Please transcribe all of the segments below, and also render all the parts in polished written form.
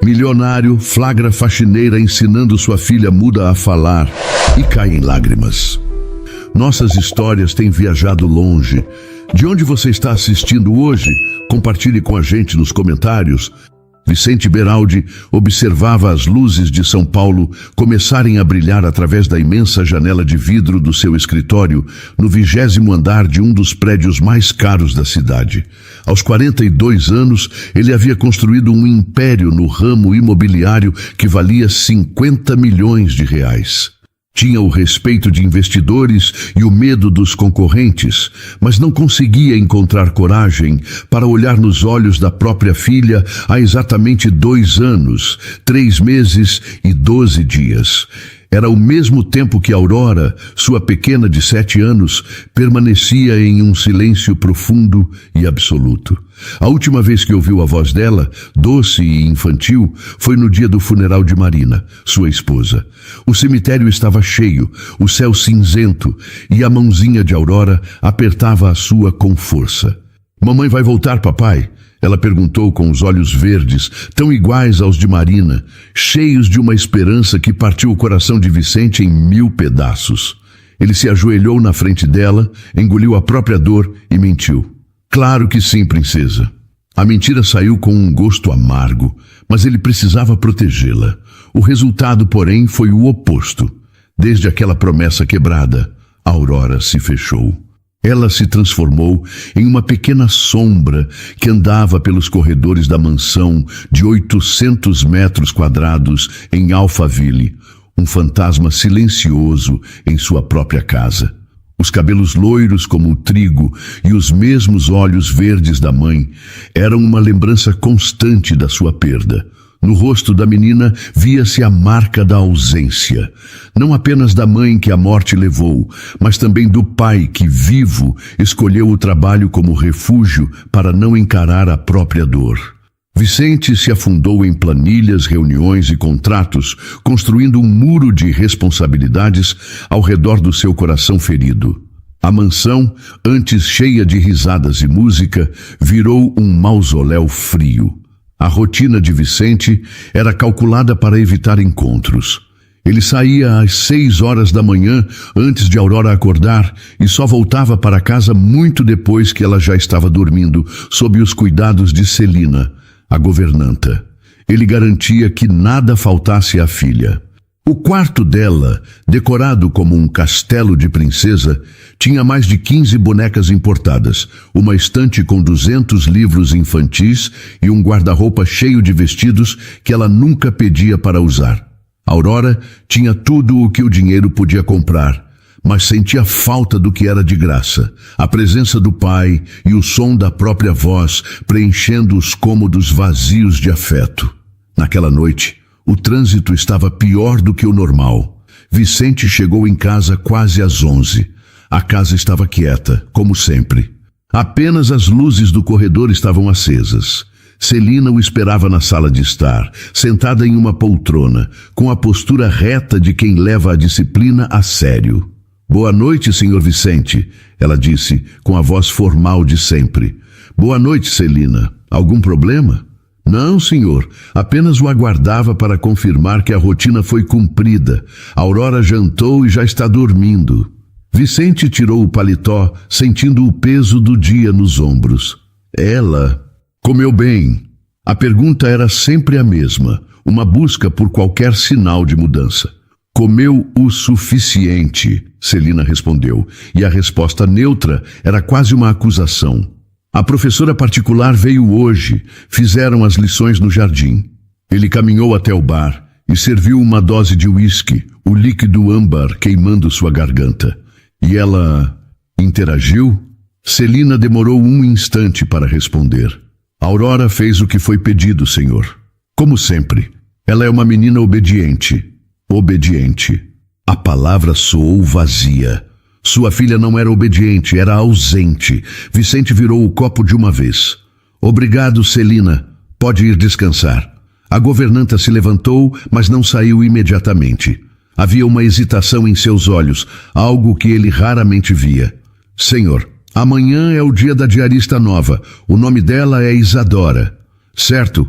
Milionário flagra faxineira ensinando sua filha muda a falar e cai em lágrimas. Nossas histórias têm viajado longe. De onde você está assistindo hoje? Compartilhe com a gente nos comentários. Vicente Beraldi observava as luzes de São Paulo começarem a brilhar através da imensa janela de vidro do seu escritório no 20º andar de um dos prédios mais caros da cidade. Aos 42 anos, ele havia construído um império no ramo imobiliário que valia 50 milhões de reais. Tinha o respeito de investidores e o medo dos concorrentes, mas não conseguia encontrar coragem para olhar nos olhos da própria filha há exatamente 2 anos, 3 meses e 12 dias. Era o mesmo tempo que Aurora, sua pequena de 7 anos, permanecia em um silêncio profundo e absoluto. A última vez que ouviu a voz dela, doce e infantil, foi no dia do funeral de Marina, sua esposa. O cemitério estava cheio, o céu cinzento, e a mãozinha de Aurora apertava a sua com força. "Mamãe vai voltar, papai?" Ela perguntou com os olhos verdes, tão iguais aos de Marina, cheios de uma esperança que partiu o coração de Vicente em 1000 pedaços. Ele se ajoelhou na frente dela, engoliu a própria dor e mentiu. "Claro que sim, princesa." A mentira saiu com um gosto amargo, mas ele precisava protegê-la. O resultado, porém, foi o oposto. Desde aquela promessa quebrada, Aurora se fechou. Ela se transformou em uma pequena sombra que andava pelos corredores da mansão de 800 metros quadrados em Alphaville, um fantasma silencioso em sua própria casa. Os cabelos loiros como o trigo e os mesmos olhos verdes da mãe eram uma lembrança constante da sua perda. No rosto da menina via-se a marca da ausência, não apenas da mãe que a morte levou, mas também do pai que, vivo, escolheu o trabalho como refúgio para não encarar a própria dor. Vicente se afundou em planilhas, reuniões e contratos, construindo um muro de responsabilidades ao redor do seu coração ferido. A mansão, antes cheia de risadas e música, virou um mausoléu frio. A rotina de Vicente era calculada para evitar encontros. Ele saía às 6 horas da manhã, antes de Aurora acordar, e só voltava para casa muito depois que ela já estava dormindo, sob os cuidados de Celina, a governanta. Ele garantia que nada faltasse à filha. O quarto dela, decorado como um castelo de princesa, tinha mais de 15 bonecas importadas, uma estante com 200 livros infantis e um guarda-roupa cheio de vestidos que ela nunca pedia para usar. Aurora tinha tudo o que o dinheiro podia comprar, mas sentia falta do que era de graça, a presença do pai e o som da própria voz preenchendo os cômodos vazios de afeto. Naquela noite, o trânsito estava pior do que o normal. Vicente chegou em casa quase às 11. A casa estava quieta, como sempre. Apenas as luzes do corredor estavam acesas. Celina o esperava na sala de estar, sentada em uma poltrona, com a postura reta de quem leva a disciplina a sério. "Boa noite, senhor Vicente," ela disse, com a voz formal de sempre. "Boa noite, Celina. Algum problema?" "Não, senhor. Apenas o aguardava para confirmar que a rotina foi cumprida. A Aurora jantou e já está dormindo." Vicente tirou o paletó, sentindo o peso do dia nos ombros. Ela comeu bem. A pergunta era sempre a mesma, uma busca por qualquer sinal de mudança. "Comeu o suficiente," Celina respondeu, e a resposta neutra era quase uma acusação. "A professora particular veio hoje. Fizeram as lições no jardim." Ele caminhou até o bar e serviu uma dose de uísque, o líquido âmbar queimando sua garganta. E ela interagiu? Celina demorou um instante para responder. "Aurora fez o que foi pedido, senhor. Como sempre. Ela é uma menina obediente." Obediente. A palavra soou vazia. Sua filha não era obediente, era ausente. Vicente virou o copo de uma vez. "Obrigado, Celina. Pode ir descansar." A governanta se levantou, mas não saiu imediatamente. Havia uma hesitação em seus olhos, algo que ele raramente via. "Senhor, amanhã é o dia da diarista nova. O nome dela é Isadora." "Certo.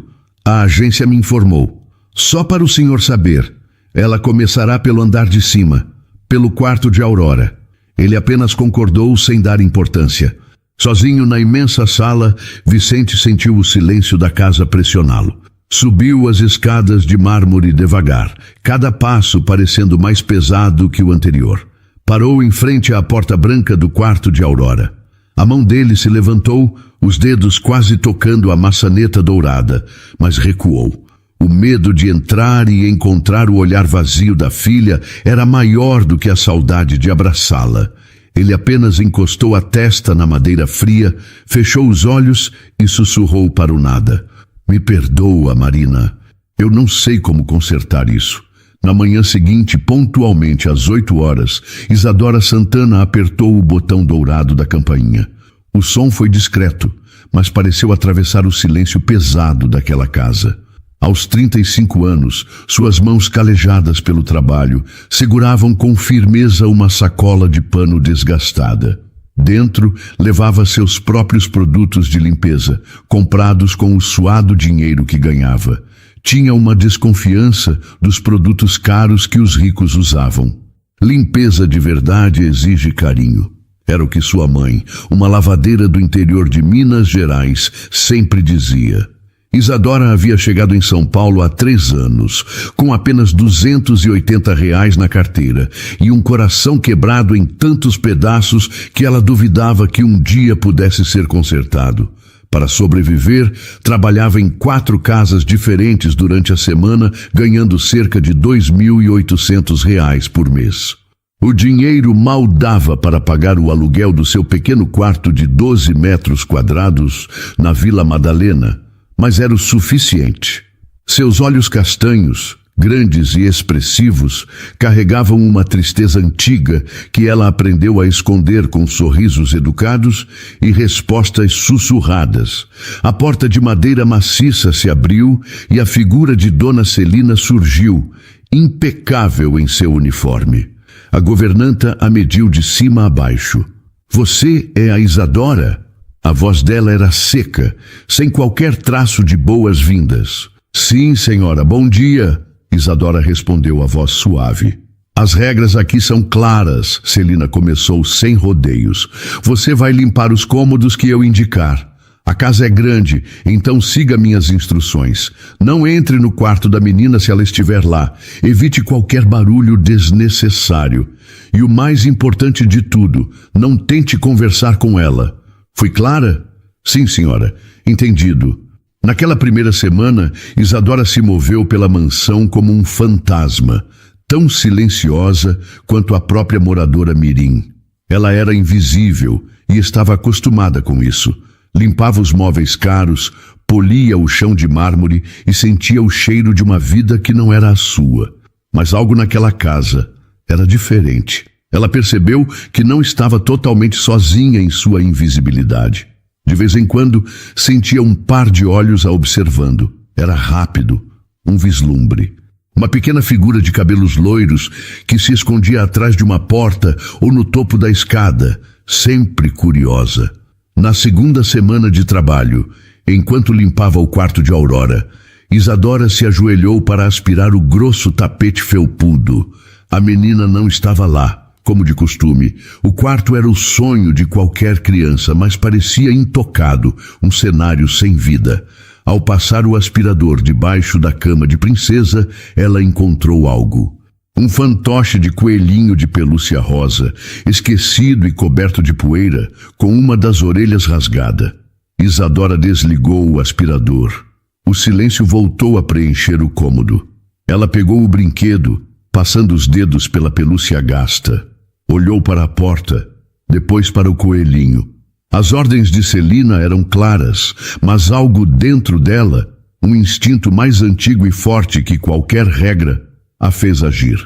A agência me informou. Só para o senhor saber, ela começará pelo andar de cima, pelo quarto de Aurora. Ele apenas concordou sem dar importância. Sozinho na imensa sala, Vicente sentiu o silêncio da casa pressioná-lo. Subiu as escadas de mármore devagar, cada passo parecendo mais pesado que o anterior. Parou em frente à porta branca do quarto de Aurora. A mão dele se levantou, os dedos quase tocando a maçaneta dourada, mas recuou. O medo de entrar e encontrar o olhar vazio da filha era maior do que a saudade de abraçá-la. Ele apenas encostou a testa na madeira fria, fechou os olhos e sussurrou para o nada. Me perdoa, Marina. Eu não sei como consertar isso. Na manhã seguinte, pontualmente às 8 horas, Isadora Santana apertou o botão dourado da campainha. O som foi discreto, mas pareceu atravessar o silêncio pesado daquela casa. Aos 35 anos, suas mãos calejadas pelo trabalho seguravam com firmeza uma sacola de pano desgastada. Dentro, levava seus próprios produtos de limpeza, comprados com o suado dinheiro que ganhava. Tinha uma desconfiança dos produtos caros que os ricos usavam. Limpeza de verdade exige carinho. Era o que sua mãe, uma lavadeira do interior de Minas Gerais, sempre dizia. Isadora havia chegado em São Paulo há 3 anos, com apenas R$280 na carteira e um coração quebrado em tantos pedaços que ela duvidava que um dia pudesse ser consertado. Para sobreviver, trabalhava em 4 casas diferentes durante a semana, ganhando cerca de R$2.800 por mês. O dinheiro mal dava para pagar o aluguel do seu pequeno quarto de 12 metros quadrados na Vila Madalena, mas era o suficiente. Seus olhos castanhos, grandes e expressivos, carregavam uma tristeza antiga que ela aprendeu a esconder com sorrisos educados e respostas sussurradas. A porta de madeira maciça se abriu e a figura de Dona Celina surgiu, impecável em seu uniforme. A governanta a mediu de cima a baixo. Você é a Isadora? A voz dela era seca, sem qualquer traço de boas-vindas. Sim, senhora, bom dia, Isadora respondeu a voz suave. As regras aqui são claras, Celina começou sem rodeios. Você vai limpar os cômodos que eu indicar. A casa é grande, então siga minhas instruções. Não entre no quarto da menina se ela estiver lá. Evite qualquer barulho desnecessário. E o mais importante de tudo, não tente conversar com ela. Fui clara? Sim, senhora. Entendido. Naquela primeira semana, Isadora se moveu pela mansão como um fantasma, tão silenciosa quanto a própria moradora Mirim. Ela era invisível e estava acostumada com isso. Limpava os móveis caros, polia o chão de mármore e sentia o cheiro de uma vida que não era a sua. Mas algo naquela casa era diferente. Ela percebeu que não estava totalmente sozinha em sua invisibilidade. De vez em quando, sentia um par de olhos a observando. Era rápido, um vislumbre. Uma pequena figura de cabelos loiros que se escondia atrás de uma porta ou no topo da escada, sempre curiosa. Na segunda semana de trabalho, enquanto limpava o quarto de Aurora, Isadora se ajoelhou para aspirar o grosso tapete felpudo. A menina não estava lá. Como de costume, o quarto era o sonho de qualquer criança, mas parecia intocado, um cenário sem vida. Ao passar o aspirador debaixo da cama de princesa, ela encontrou algo. Um fantoche de coelhinho de pelúcia rosa, esquecido e coberto de poeira, com uma das orelhas rasgada. Isadora desligou o aspirador. O silêncio voltou a preencher o cômodo. Ela pegou o brinquedo, passando os dedos pela pelúcia gasta. Olhou para a porta, depois para o coelhinho. As ordens de Celina eram claras, mas algo dentro dela, um instinto mais antigo e forte que qualquer regra, a fez agir.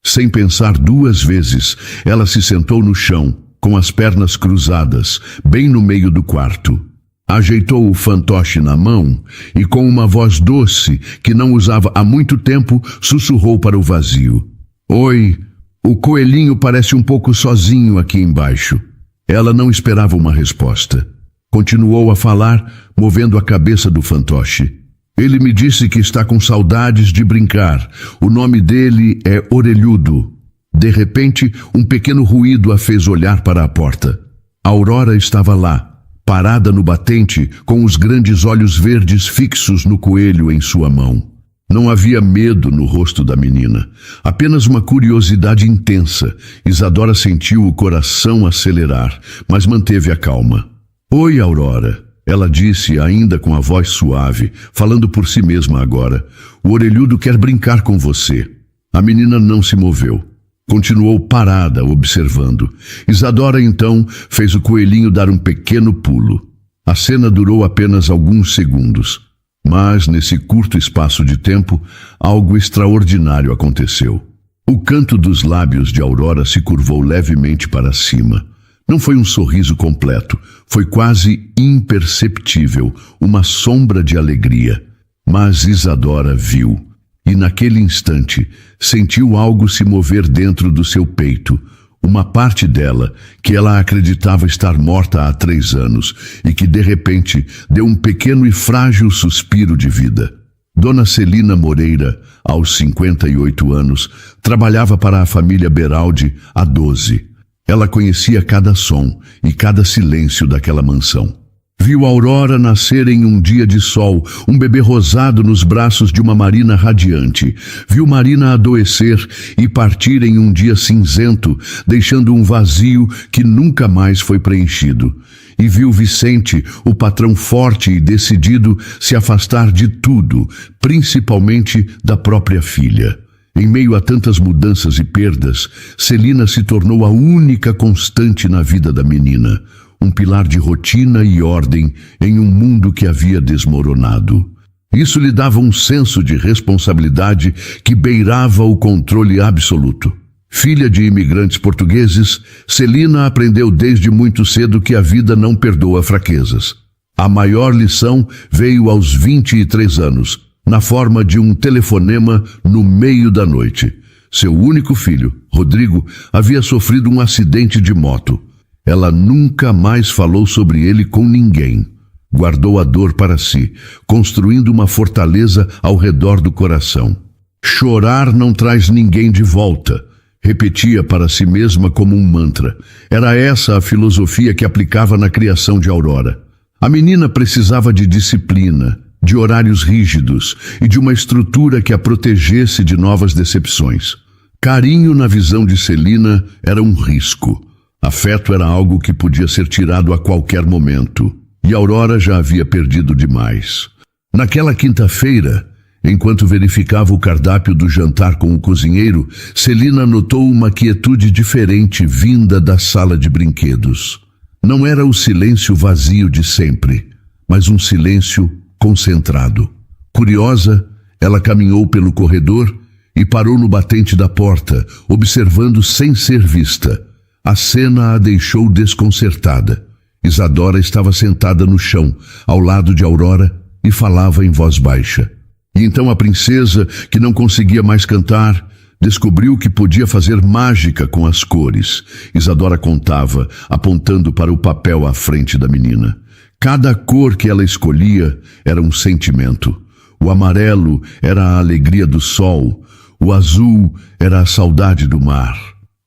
Sem pensar 2 vezes, ela se sentou no chão, com as pernas cruzadas, bem no meio do quarto. Ajeitou o fantoche na mão e, com uma voz doce, que não usava há muito tempo, sussurrou para o vazio. Oi, o coelhinho parece um pouco sozinho aqui embaixo. Ela não esperava uma resposta. Continuou a falar, movendo a cabeça do fantoche. Ele me disse que está com saudades de brincar. O nome dele é Orelhudo. De repente, um pequeno ruído a fez olhar para a porta. Aurora estava lá, parada no batente, com os grandes olhos verdes fixos no coelho em sua mão. Não havia medo no rosto da menina, apenas uma curiosidade intensa. Isadora sentiu o coração acelerar, mas manteve a calma. Oi, Aurora, ela disse ainda com a voz suave, falando por si mesma agora. O Orelhudo quer brincar com você. A menina não se moveu. Continuou parada, observando. Isadora então fez o coelhinho dar um pequeno pulo. A cena durou apenas alguns segundos. Mas, nesse curto espaço de tempo, algo extraordinário aconteceu. O canto dos lábios de Aurora se curvou levemente para cima. Não foi um sorriso completo, foi quase imperceptível, uma sombra de alegria. Mas Isadora viu, e naquele instante sentiu algo se mover dentro do seu peito. Uma parte dela, que ela acreditava estar morta há 3 anos e que, de repente, deu um pequeno e frágil suspiro de vida. Dona Celina Moreira, aos 58 anos, trabalhava para a família Beraldi há 12. Ela conhecia cada som e cada silêncio daquela mansão. Viu Aurora nascer em um dia de sol, um bebê rosado nos braços de uma Marina radiante. Viu Marina adoecer e partir em um dia cinzento, deixando um vazio que nunca mais foi preenchido. E viu Vicente, o patrão forte e decidido, se afastar de tudo, principalmente da própria filha. Em meio a tantas mudanças e perdas, Celina se tornou a única constante na vida da menina. Um pilar de rotina e ordem em um mundo que havia desmoronado. Isso lhe dava um senso de responsabilidade que beirava o controle absoluto. Filha de imigrantes portugueses, Celina aprendeu desde muito cedo que a vida não perdoa fraquezas. A maior lição veio aos 23 anos, na forma de um telefonema no meio da noite. Seu único filho, Rodrigo, havia sofrido um acidente de moto. Ela nunca mais falou sobre ele com ninguém. Guardou a dor para si, construindo uma fortaleza ao redor do coração. Chorar não traz ninguém de volta, repetia para si mesma como um mantra. Era essa a filosofia que aplicava na criação de Aurora. A menina precisava de disciplina, de horários rígidos e de uma estrutura que a protegesse de novas decepções. Carinho, na visão de Celina, era um risco. Afeto era algo que podia ser tirado a qualquer momento, e Aurora já havia perdido demais. Naquela quinta-feira, enquanto verificava o cardápio do jantar com o cozinheiro, Celina notou uma quietude diferente vinda da sala de brinquedos. Não era o silêncio vazio de sempre, mas um silêncio concentrado. Curiosa, ela caminhou pelo corredor e parou no batente da porta, observando sem ser vista. A cena a deixou desconcertada. Isadora estava sentada no chão, ao lado de Aurora, e falava em voz baixa. E então a princesa, que não conseguia mais cantar, descobriu que podia fazer mágica com as cores. Isadora contava, apontando para o papel à frente da menina. Cada cor que ela escolhia era um sentimento. O amarelo era a alegria do sol, o azul era a saudade do mar.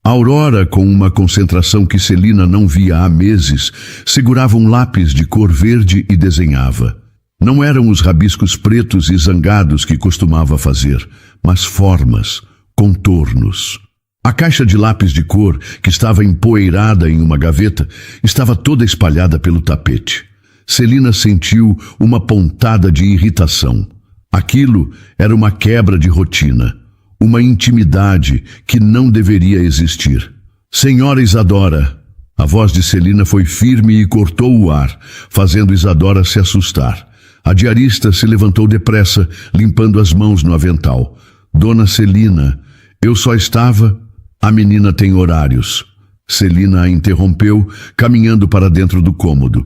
Aurora, com uma concentração que Celina não via há meses, segurava um lápis de cor verde e desenhava. Não eram os rabiscos pretos e zangados que costumava fazer, mas formas, contornos. A caixa de lápis de cor, que estava empoeirada em uma gaveta, estava toda espalhada pelo tapete. Celina sentiu uma pontada de irritação. Aquilo era uma quebra de rotina. Uma intimidade que não deveria existir. Senhora Isadora, a voz de Celina foi firme e cortou o ar, fazendo Isadora se assustar. A diarista se levantou depressa, limpando as mãos no avental. Dona Celina, eu só estava... A menina tem horários. Celina a interrompeu, caminhando para dentro do cômodo.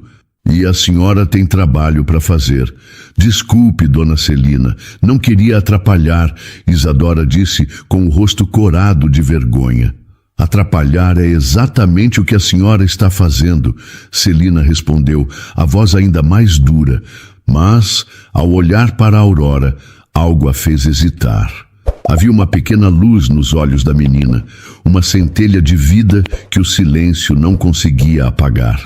E a senhora tem trabalho para fazer. Desculpe, dona Celina, não queria atrapalhar, Isadora disse com o rosto corado de vergonha. Atrapalhar é exatamente o que a senhora está fazendo, Celina respondeu, a voz ainda mais dura. Mas, ao olhar para a Aurora, algo a fez hesitar. Havia uma pequena luz nos olhos da menina, uma centelha de vida que o silêncio não conseguia apagar.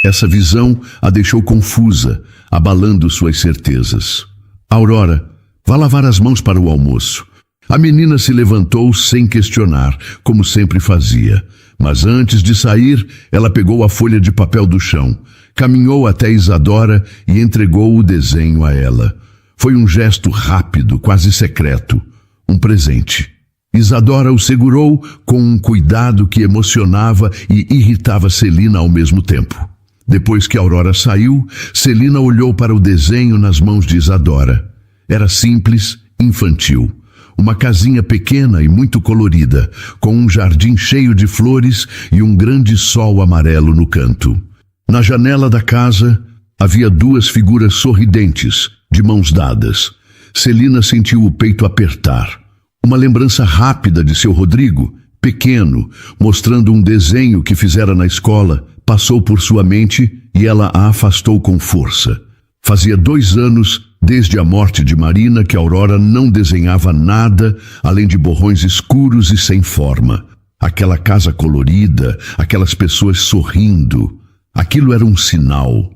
Essa visão a deixou confusa, abalando suas certezas. Aurora, vá lavar as mãos para o almoço. A menina se levantou sem questionar, como sempre fazia. Mas antes de sair, ela pegou a folha de papel do chão, caminhou até Isadora e entregou o desenho a ela. Foi um gesto rápido, quase secreto. Um presente. Isadora o segurou com um cuidado que emocionava e irritava Celina ao mesmo tempo. Depois que Aurora saiu, Celina olhou para o desenho nas mãos de Isadora. Era simples, infantil. Uma casinha pequena e muito colorida, com um jardim cheio de flores e um grande sol amarelo no canto. Na janela da casa, havia duas figuras sorridentes, de mãos dadas. Celina sentiu o peito apertar. Uma lembrança rápida de seu Rodrigo, pequeno, mostrando um desenho que fizera na escola, passou por sua mente e ela a afastou com força. Fazia 2 anos, desde a morte de Marina, que Aurora não desenhava nada além de borrões escuros e sem forma. Aquela casa colorida, aquelas pessoas sorrindo. Aquilo era um sinal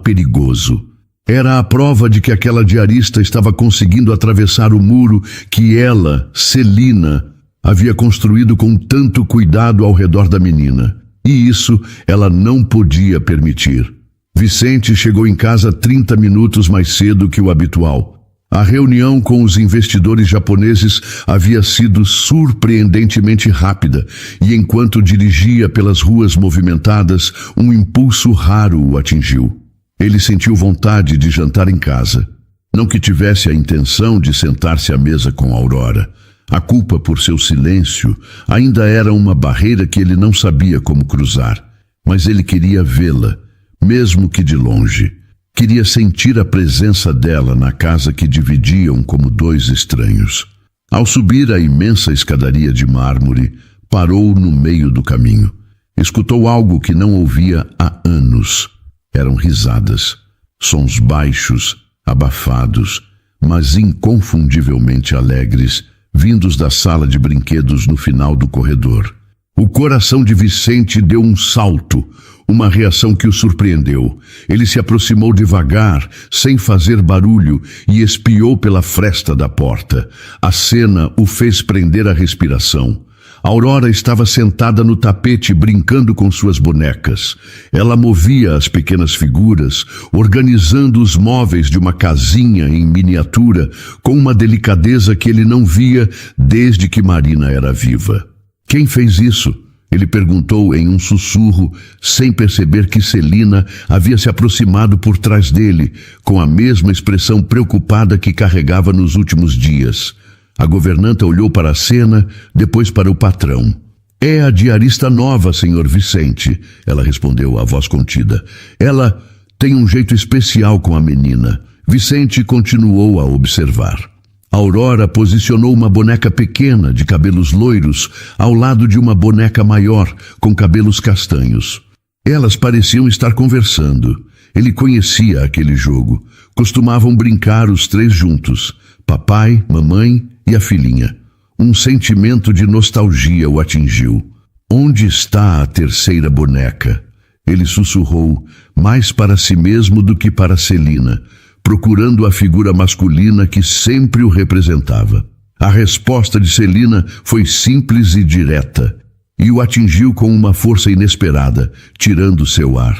perigoso. Era a prova de que aquela diarista estava conseguindo atravessar o muro que ela, Celina, havia construído com tanto cuidado ao redor da menina. E isso ela não podia permitir. Vicente chegou em casa 30 minutos mais cedo que o habitual. A reunião com os investidores japoneses havia sido surpreendentemente rápida, e enquanto dirigia pelas ruas movimentadas, um impulso raro o atingiu. Ele sentiu vontade de jantar em casa. Não que tivesse a intenção de sentar-se à mesa com Aurora. A culpa por seu silêncio ainda era uma barreira que ele não sabia como cruzar. Mas ele queria vê-la, mesmo que de longe. Queria sentir a presença dela na casa que dividiam como 2 estranhos. Ao subir a imensa escadaria de mármore, parou no meio do caminho. Escutou algo que não ouvia há anos. Eram risadas, sons baixos, abafados, mas inconfundivelmente alegres, vindos da sala de brinquedos no final do corredor. O coração de Vicente deu um salto, uma reação que o surpreendeu. Ele se aproximou devagar, sem fazer barulho, e espiou pela fresta da porta. A cena o fez prender a respiração. Aurora estava sentada no tapete brincando com suas bonecas. Ela movia as pequenas figuras, organizando os móveis de uma casinha em miniatura, com uma delicadeza que ele não via desde que Marina era viva. Quem fez isso? Ele perguntou em um sussurro, sem perceber que Celina havia se aproximado por trás dele, com a mesma expressão preocupada que carregava nos últimos dias. A governanta olhou para a cena, depois para o patrão. É a diarista nova, senhor Vicente, ela respondeu, a voz contida. Ela tem um jeito especial com a menina. Vicente continuou a observar. Aurora posicionou uma boneca pequena, de cabelos loiros, ao lado de uma boneca maior, com cabelos castanhos. Elas pareciam estar conversando. Ele conhecia aquele jogo. Costumavam brincar os 3 juntos, papai, mamãe e a filhinha. Um sentimento de nostalgia o atingiu. Onde está a 3ª boneca? Ele sussurrou, mais para si mesmo do que para Celina, procurando a figura masculina que sempre o representava. A resposta de Celina foi simples e direta, e o atingiu com uma força inesperada, tirando seu ar.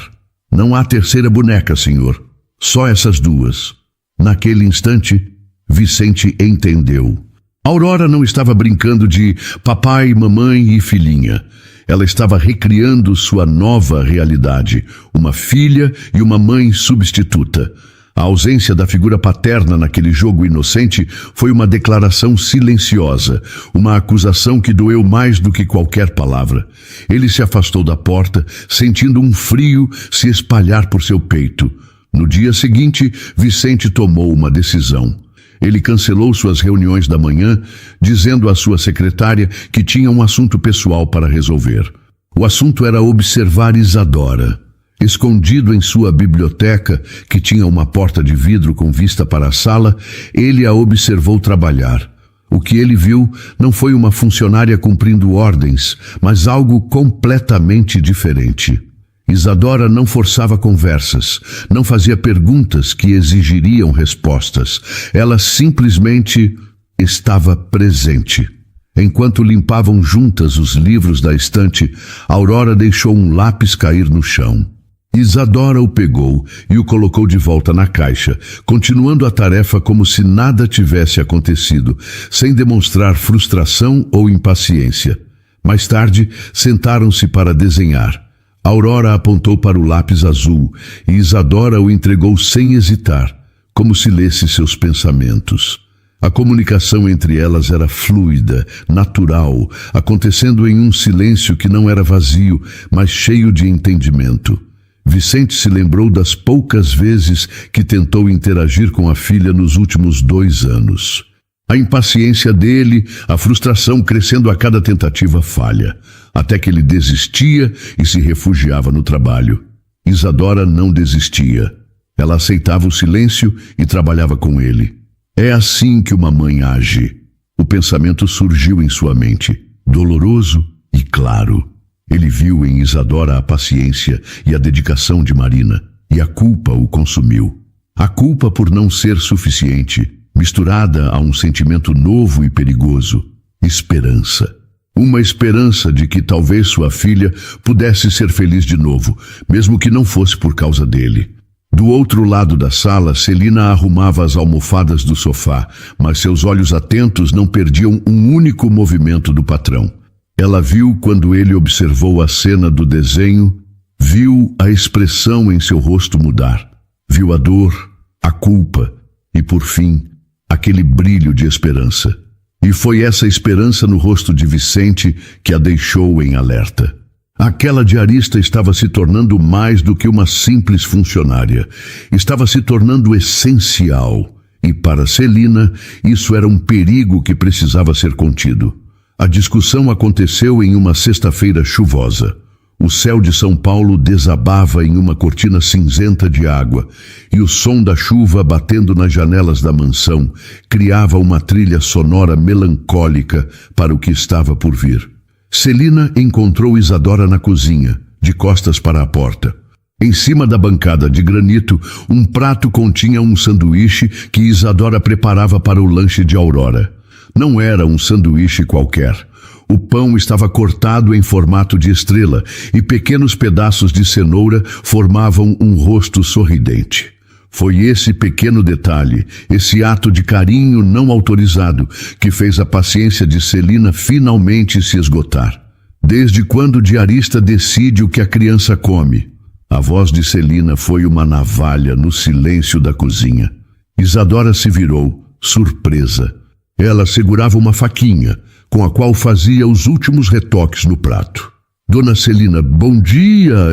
Não há 3ª boneca, senhor. Só essas 2. Naquele instante, Vicente entendeu. Aurora não estava brincando de papai, mamãe e filhinha. Ela estava recriando sua nova realidade, uma filha e uma mãe substituta. A ausência da figura paterna naquele jogo inocente foi uma declaração silenciosa, uma acusação que doeu mais do que qualquer palavra. Ele se afastou da porta, sentindo um frio se espalhar por seu peito. No dia seguinte, Vicente tomou uma decisão. Ele cancelou suas reuniões da manhã, dizendo à sua secretária que tinha um assunto pessoal para resolver. O assunto era observar Isadora. Escondido em sua biblioteca, que tinha uma porta de vidro com vista para a sala, ele a observou trabalhar. O que ele viu não foi uma funcionária cumprindo ordens, mas algo completamente diferente. Isadora não forçava conversas, não fazia perguntas que exigiriam respostas. Ela simplesmente estava presente. Enquanto limpavam juntas os livros da estante, Aurora deixou um lápis cair no chão. Isadora o pegou e o colocou de volta na caixa, continuando a tarefa como se nada tivesse acontecido, sem demonstrar frustração ou impaciência. Mais tarde, sentaram-se para desenhar. Aurora apontou para o lápis azul e Isadora o entregou sem hesitar, como se lesse seus pensamentos. A comunicação entre elas era fluida, natural, acontecendo em um silêncio que não era vazio, mas cheio de entendimento. Vicente se lembrou das poucas vezes que tentou interagir com a filha nos últimos 2 anos. A impaciência dele, a frustração crescendo a cada tentativa falha, até que ele desistia e se refugiava no trabalho. Isadora não desistia. Ela aceitava o silêncio e trabalhava com ele. É assim que uma mãe age. O pensamento surgiu em sua mente, doloroso e claro. Ele viu em Isadora a paciência e a dedicação de Marina, e a culpa o consumiu. A culpa por não ser suficiente, misturada a um sentimento novo e perigoso, esperança. Uma esperança de que talvez sua filha pudesse ser feliz de novo, mesmo que não fosse por causa dele. Do outro lado da sala, Celina arrumava as almofadas do sofá, mas seus olhos atentos não perdiam um único movimento do patrão. Ela viu quando ele observou a cena do desenho, viu a expressão em seu rosto mudar, viu a dor, a culpa e, por fim, aquele brilho de esperança. E foi essa esperança no rosto de Vicente que a deixou em alerta. Aquela diarista estava se tornando mais do que uma simples funcionária. Estava se tornando essencial. E para Celina, isso era um perigo que precisava ser contido. A discussão aconteceu em uma sexta-feira chuvosa. O céu de São Paulo desabava em uma cortina cinzenta de água, e o som da chuva batendo nas janelas da mansão criava uma trilha sonora melancólica para o que estava por vir. Celina encontrou Isadora na cozinha, de costas para a porta. Em cima da bancada de granito, um prato continha um sanduíche que Isadora preparava para o lanche de Aurora. Não era um sanduíche qualquer. O pão estava cortado em formato de estrela e pequenos pedaços de cenoura formavam um rosto sorridente. Foi esse pequeno detalhe, esse ato de carinho não autorizado, que fez a paciência de Celina finalmente se esgotar. Desde quando o diarista decide o que a criança come? A voz de Celina foi uma navalha no silêncio da cozinha. Isadora se virou, surpresa. Ela segurava uma faquinha, com a qual fazia os últimos retoques no prato. Dona Celina, bom dia,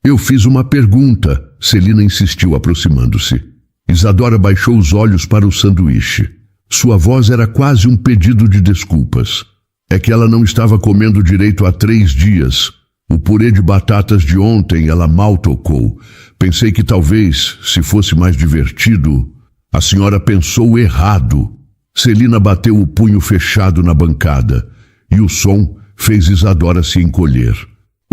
Eu fiz uma pergunta, Celina insistiu aproximando-se. Isadora baixou os olhos para o sanduíche. Sua voz era quase um pedido de desculpas. É que ela não estava comendo direito há 3 dias. O purê de batatas de ontem ela mal tocou. Pensei que talvez, se fosse mais divertido... A senhora pensou errado. Celina bateu o punho fechado na bancada, e o som fez Isadora se encolher.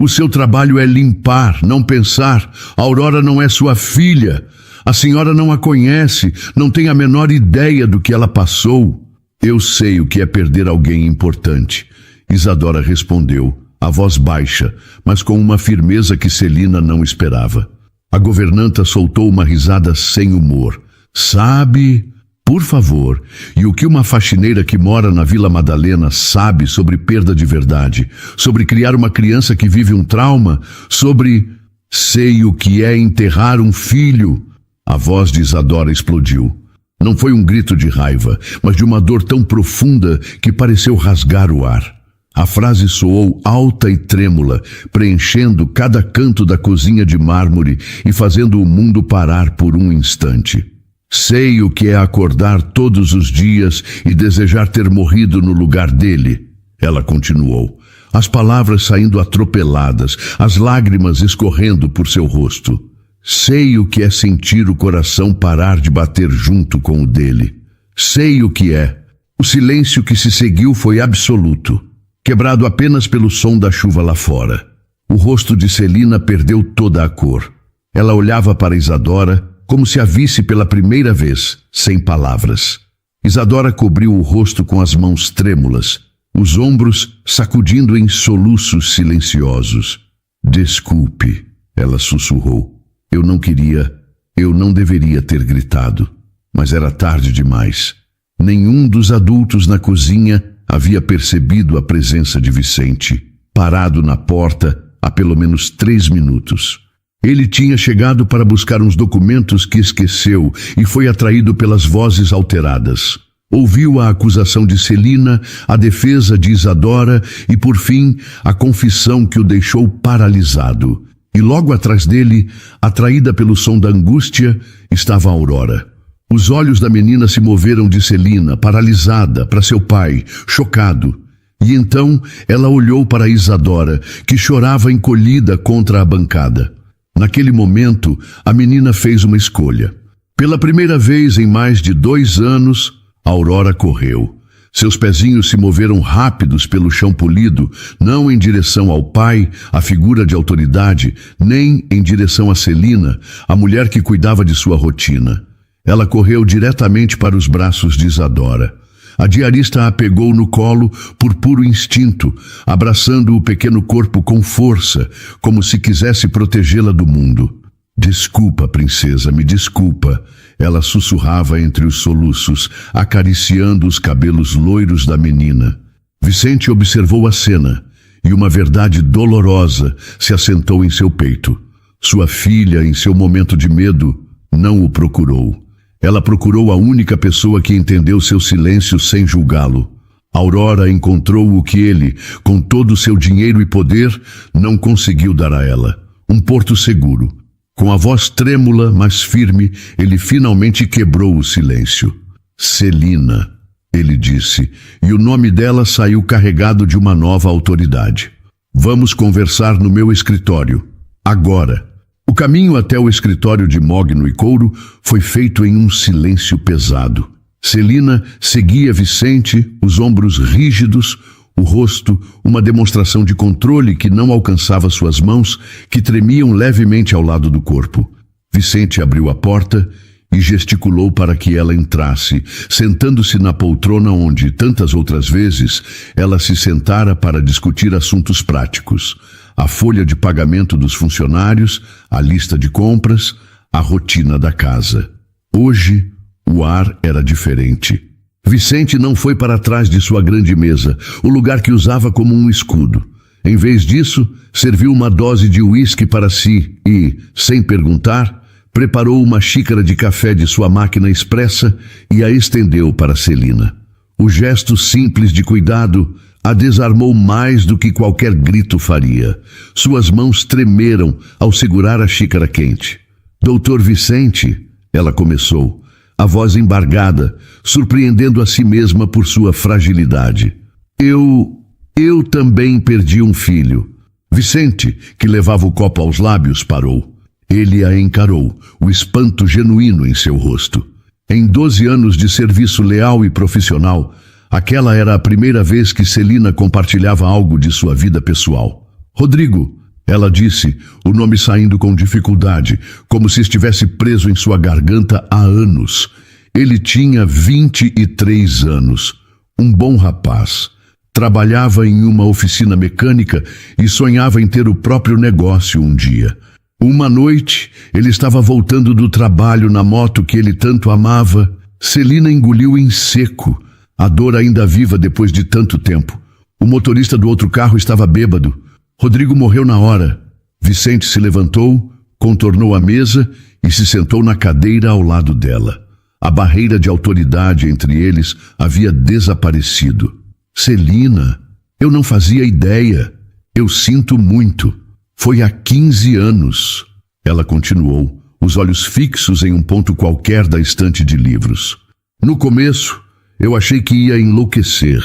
O seu trabalho é limpar, não pensar. A Aurora não é sua filha. A senhora não a conhece, não tem a menor ideia do que ela passou. Eu sei o que é perder alguém importante. Isadora respondeu, a voz baixa, mas com uma firmeza que Celina não esperava. A governanta soltou uma risada sem humor. Sabe... Por favor, e o que uma faxineira que mora na Vila Madalena sabe sobre perda de verdade, sobre criar uma criança que vive um trauma, sobre... Sei o que é enterrar um filho. A voz de Isadora explodiu. Não foi um grito de raiva, mas de uma dor tão profunda que pareceu rasgar o ar. A frase soou alta e trêmula, preenchendo cada canto da cozinha de mármore e fazendo o mundo parar por um instante. Sei o que é acordar todos os dias e desejar ter morrido no lugar dele. Ela continuou. as palavras saindo atropeladas, as lágrimas escorrendo por seu rosto. Sei o que é sentir o coração parar de bater junto com o dele. Sei o que é. O silêncio que se seguiu foi absoluto, quebrado apenas pelo som da chuva lá fora. O rosto de Celina perdeu toda a cor. Ela olhava para Isadora como se a visse pela primeira vez, sem palavras. Isadora cobriu o rosto com as mãos trêmulas, os ombros sacudindo em soluços silenciosos. Desculpe, ela sussurrou. Eu não deveria ter gritado, mas era tarde demais. Nenhum dos adultos na cozinha havia percebido a presença de Vicente, parado na porta há pelo menos 3 minutos. Ele tinha chegado para buscar uns documentos que esqueceu e foi atraído pelas vozes alteradas. Ouviu a acusação de Celina, a defesa de Isadora e, por fim, a confissão que o deixou paralisado. E logo atrás dele, atraída pelo som da angústia, estava Aurora. Os olhos da menina se moveram de Celina, paralisada, para seu pai, chocado. E então ela olhou para Isadora, que chorava encolhida contra a bancada. Naquele momento, a menina fez uma escolha. Pela primeira vez em mais de 2 anos, Aurora correu. Seus pezinhos se moveram rápidos pelo chão polido, não em direção ao pai, a figura de autoridade, nem em direção a Celina, a mulher que cuidava de sua rotina. Ela correu diretamente para os braços de Isadora. A diarista a pegou no colo por puro instinto, abraçando o pequeno corpo com força, como se quisesse protegê-la do mundo. Desculpa, princesa, me desculpa. Ela sussurrava entre os soluços, acariciando os cabelos loiros da menina. Vicente observou a cena, e uma verdade dolorosa se assentou em seu peito. Sua filha, em seu momento de medo, não o procurou. Ela procurou a única pessoa que entendeu seu silêncio sem julgá-lo. Aurora encontrou o que ele, com todo o seu dinheiro e poder, não conseguiu dar a ela. Um porto seguro. Com a voz trêmula, mas firme, ele finalmente quebrou o silêncio. Celina, ele disse, e o nome dela saiu carregado de uma nova autoridade. Vamos conversar no meu escritório. Agora. O caminho até o escritório de Mogno e Couro foi feito em um silêncio pesado. Celina seguia Vicente, os ombros rígidos, o rosto, uma demonstração de controle que não alcançava suas mãos, que tremiam levemente ao lado do corpo. Vicente abriu a porta e gesticulou para que ela entrasse, sentando-se na poltrona onde, tantas outras vezes, ela se sentara para discutir assuntos práticos. A folha de pagamento dos funcionários, a lista de compras, a rotina da casa. Hoje, o ar era diferente. Vicente não foi para trás de sua grande mesa, o lugar que usava como um escudo. Em vez disso, serviu uma dose de uísque para si e, sem perguntar, preparou uma xícara de café de sua máquina expressa e a estendeu para Celina. O gesto simples de cuidado a desarmou mais do que qualquer grito faria. Suas mãos tremeram ao segurar a xícara quente. Doutor Vicente, ela começou, a voz embargada, surpreendendo a si mesma por sua fragilidade. Eu também perdi um filho. Vicente, que levava o copo aos lábios, parou. Ele a encarou, o espanto genuíno em seu rosto. Em 12 anos de serviço leal e profissional, aquela era a primeira vez que Celina compartilhava algo de sua vida pessoal. Rodrigo, ela disse, o nome saindo com dificuldade, como se estivesse preso em sua garganta há anos. Ele tinha 23 anos. Um bom rapaz. Trabalhava em uma oficina mecânica e sonhava em ter o próprio negócio um dia. Uma noite, ele estava voltando do trabalho na moto que ele tanto amava. Celina engoliu em seco, a dor ainda viva depois de tanto tempo. O motorista do outro carro estava bêbado. Rodrigo morreu na hora. Vicente se levantou, contornou a mesa e se sentou na cadeira ao lado dela. A barreira de autoridade entre eles havia desaparecido. Celina, eu não fazia ideia. Eu sinto muito. Foi há 15 anos. Ela continuou, os olhos fixos em um ponto qualquer da estante de livros. No começo, eu achei que ia enlouquecer.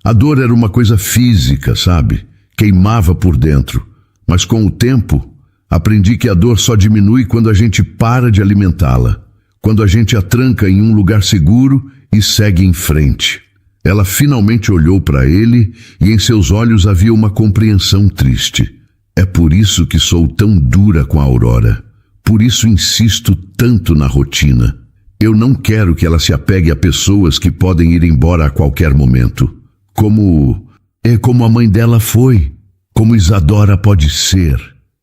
A dor era uma coisa física, sabe? queimava por dentro, mas com o tempo aprendi que a dor só diminui quando a gente para de alimentá-la, quando a gente a tranca em um lugar seguro e segue em frente. Ela finalmente olhou para ele e em seus olhos havia uma compreensão triste. É por isso que sou tão dura com a Aurora. Por isso insisto tanto na rotina. Eu não quero que ela se apegue a pessoas que podem ir embora a qualquer momento. Como a mãe dela foi, como Isadora pode ser.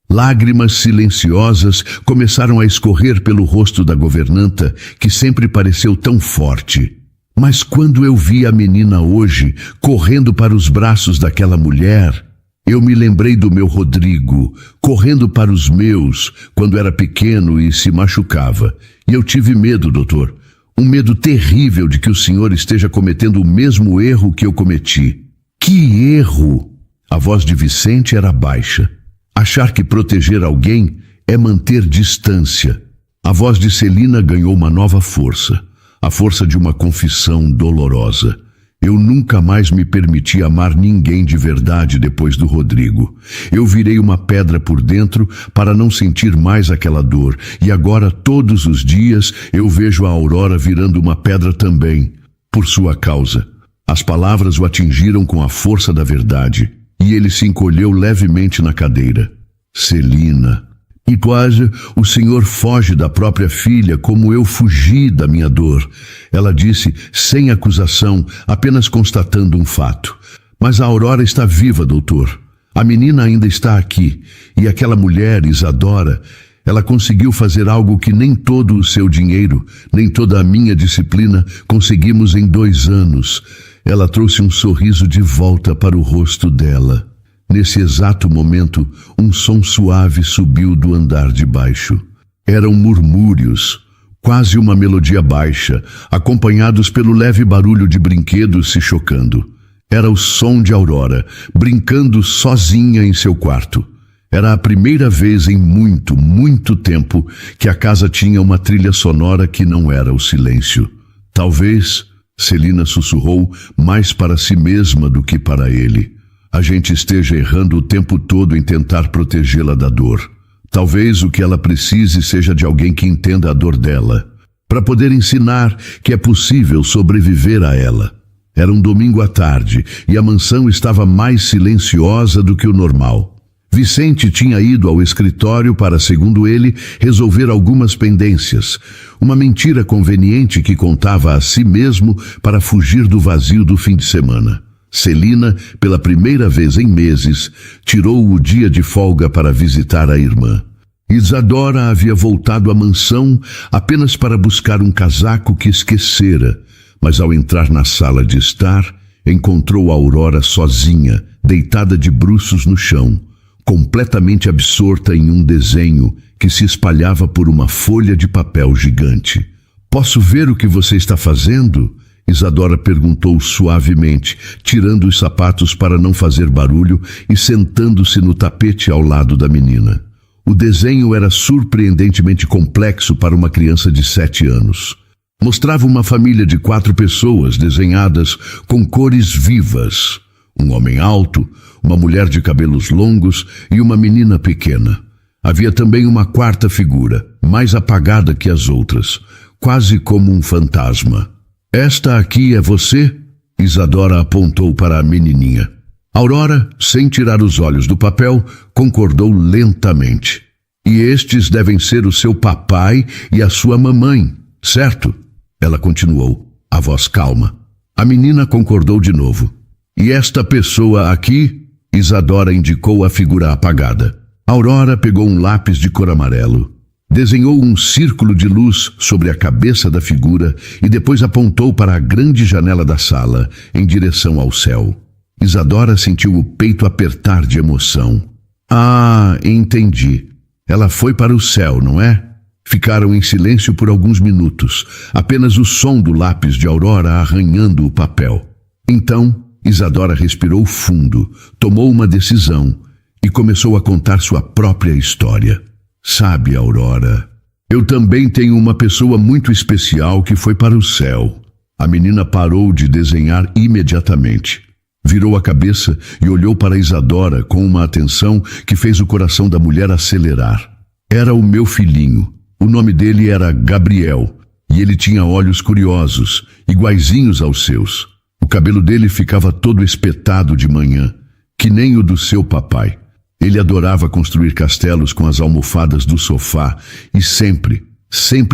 Lágrimas silenciosas começaram a escorrer pelo rosto da governanta, que sempre pareceu tão forte. Mas quando eu vi a menina hoje, correndo para os braços daquela mulher, eu me lembrei do meu Rodrigo, correndo para os meus, quando era pequeno e se machucava. E eu tive medo, doutor. Um medo terrível de que o senhor esteja cometendo o mesmo erro que eu cometi. Que erro! A voz de Vicente era baixa. Achar que proteger alguém é manter distância. A voz de Celina ganhou uma nova força. A força de uma confissão dolorosa. Eu nunca mais me permiti amar ninguém de verdade depois do Rodrigo. Eu virei uma pedra por dentro para não sentir mais aquela dor. E agora, todos os dias, eu vejo a Aurora virando uma pedra também, por sua causa. As palavras o atingiram com a força da verdade, e ele se encolheu levemente na cadeira. Celina, e quase o senhor foge da própria filha como eu fugi da minha dor. Ela disse, sem acusação, apenas constatando um fato. Mas a Aurora está viva, doutor. A menina ainda está aqui. E aquela mulher, Isadora, ela conseguiu fazer algo que nem todo o seu dinheiro, nem toda a minha disciplina conseguimos em 2 anos. Ela trouxe um sorriso de volta para o rosto dela. Nesse exato momento, um som suave subiu do andar de baixo. Eram murmúrios, quase uma melodia baixa, acompanhados pelo leve barulho de brinquedos se chocando. Era o som de Aurora, brincando sozinha em seu quarto. Era a primeira vez em muito, muito tempo que a casa tinha uma trilha sonora que não era o silêncio. Talvez, Celina sussurrou, mais para si mesma do que para ele. A gente esteja errando o tempo todo em tentar protegê-la da dor. Talvez o que ela precise seja de alguém que entenda a dor dela, para poder ensinar que é possível sobreviver a ela. Era um domingo à tarde e a mansão estava mais silenciosa do que o normal. Vicente tinha ido ao escritório para, segundo ele, resolver algumas pendências. Uma mentira conveniente que contava a si mesmo para fugir do vazio do fim de semana. Celina, pela primeira vez em meses, tirou o dia de folga para visitar a irmã. Isadora havia voltado à mansão apenas para buscar um casaco que esquecera, mas ao entrar na sala de estar, encontrou a Aurora sozinha, deitada de bruços no chão, completamente absorta em um desenho que se espalhava por uma folha de papel gigante. "Posso ver o que você está fazendo?" Isadora perguntou suavemente, tirando os sapatos para não fazer barulho e sentando-se no tapete ao lado da menina. O desenho era surpreendentemente complexo para uma criança de 7 anos. Mostrava uma família de 4 pessoas desenhadas com cores vivas. Um homem alto, uma mulher de cabelos longos e uma menina pequena. Havia também uma 4ª figura, mais apagada que as outras, quase como um fantasma. "Esta aqui é você?" Isadora apontou para a menininha. Aurora, sem tirar os olhos do papel, concordou lentamente. "E estes devem ser o seu papai e a sua mamãe, certo?" Ela continuou, a voz calma. A menina concordou de novo. "E esta pessoa aqui?" Isadora indicou a figura apagada. Aurora pegou um lápis de cor amarelo. Desenhou um círculo de luz sobre a cabeça da figura e depois apontou para a grande janela da sala, em direção ao céu. Isadora sentiu o peito apertar de emoção. "Ah, entendi. Ela foi para o céu, não é?" Ficaram em silêncio por alguns minutos, apenas o som do lápis de Aurora arranhando o papel. Então, Isadora respirou fundo, tomou uma decisão e começou a contar sua própria história. "Sabe, Aurora, eu também tenho uma pessoa muito especial que foi para o céu." A menina parou de desenhar imediatamente. Virou a cabeça e olhou para Isadora com uma atenção que fez o coração da mulher acelerar. Era o meu filhinho. O nome dele era Gabriel, e ele tinha olhos curiosos, iguaizinhos aos seus. O cabelo dele ficava todo espetado de manhã, que nem o do seu papai. Ele adorava construir castelos com as almofadas do sofá e sempre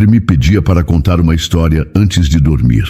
me pedia para contar uma história antes de dormir.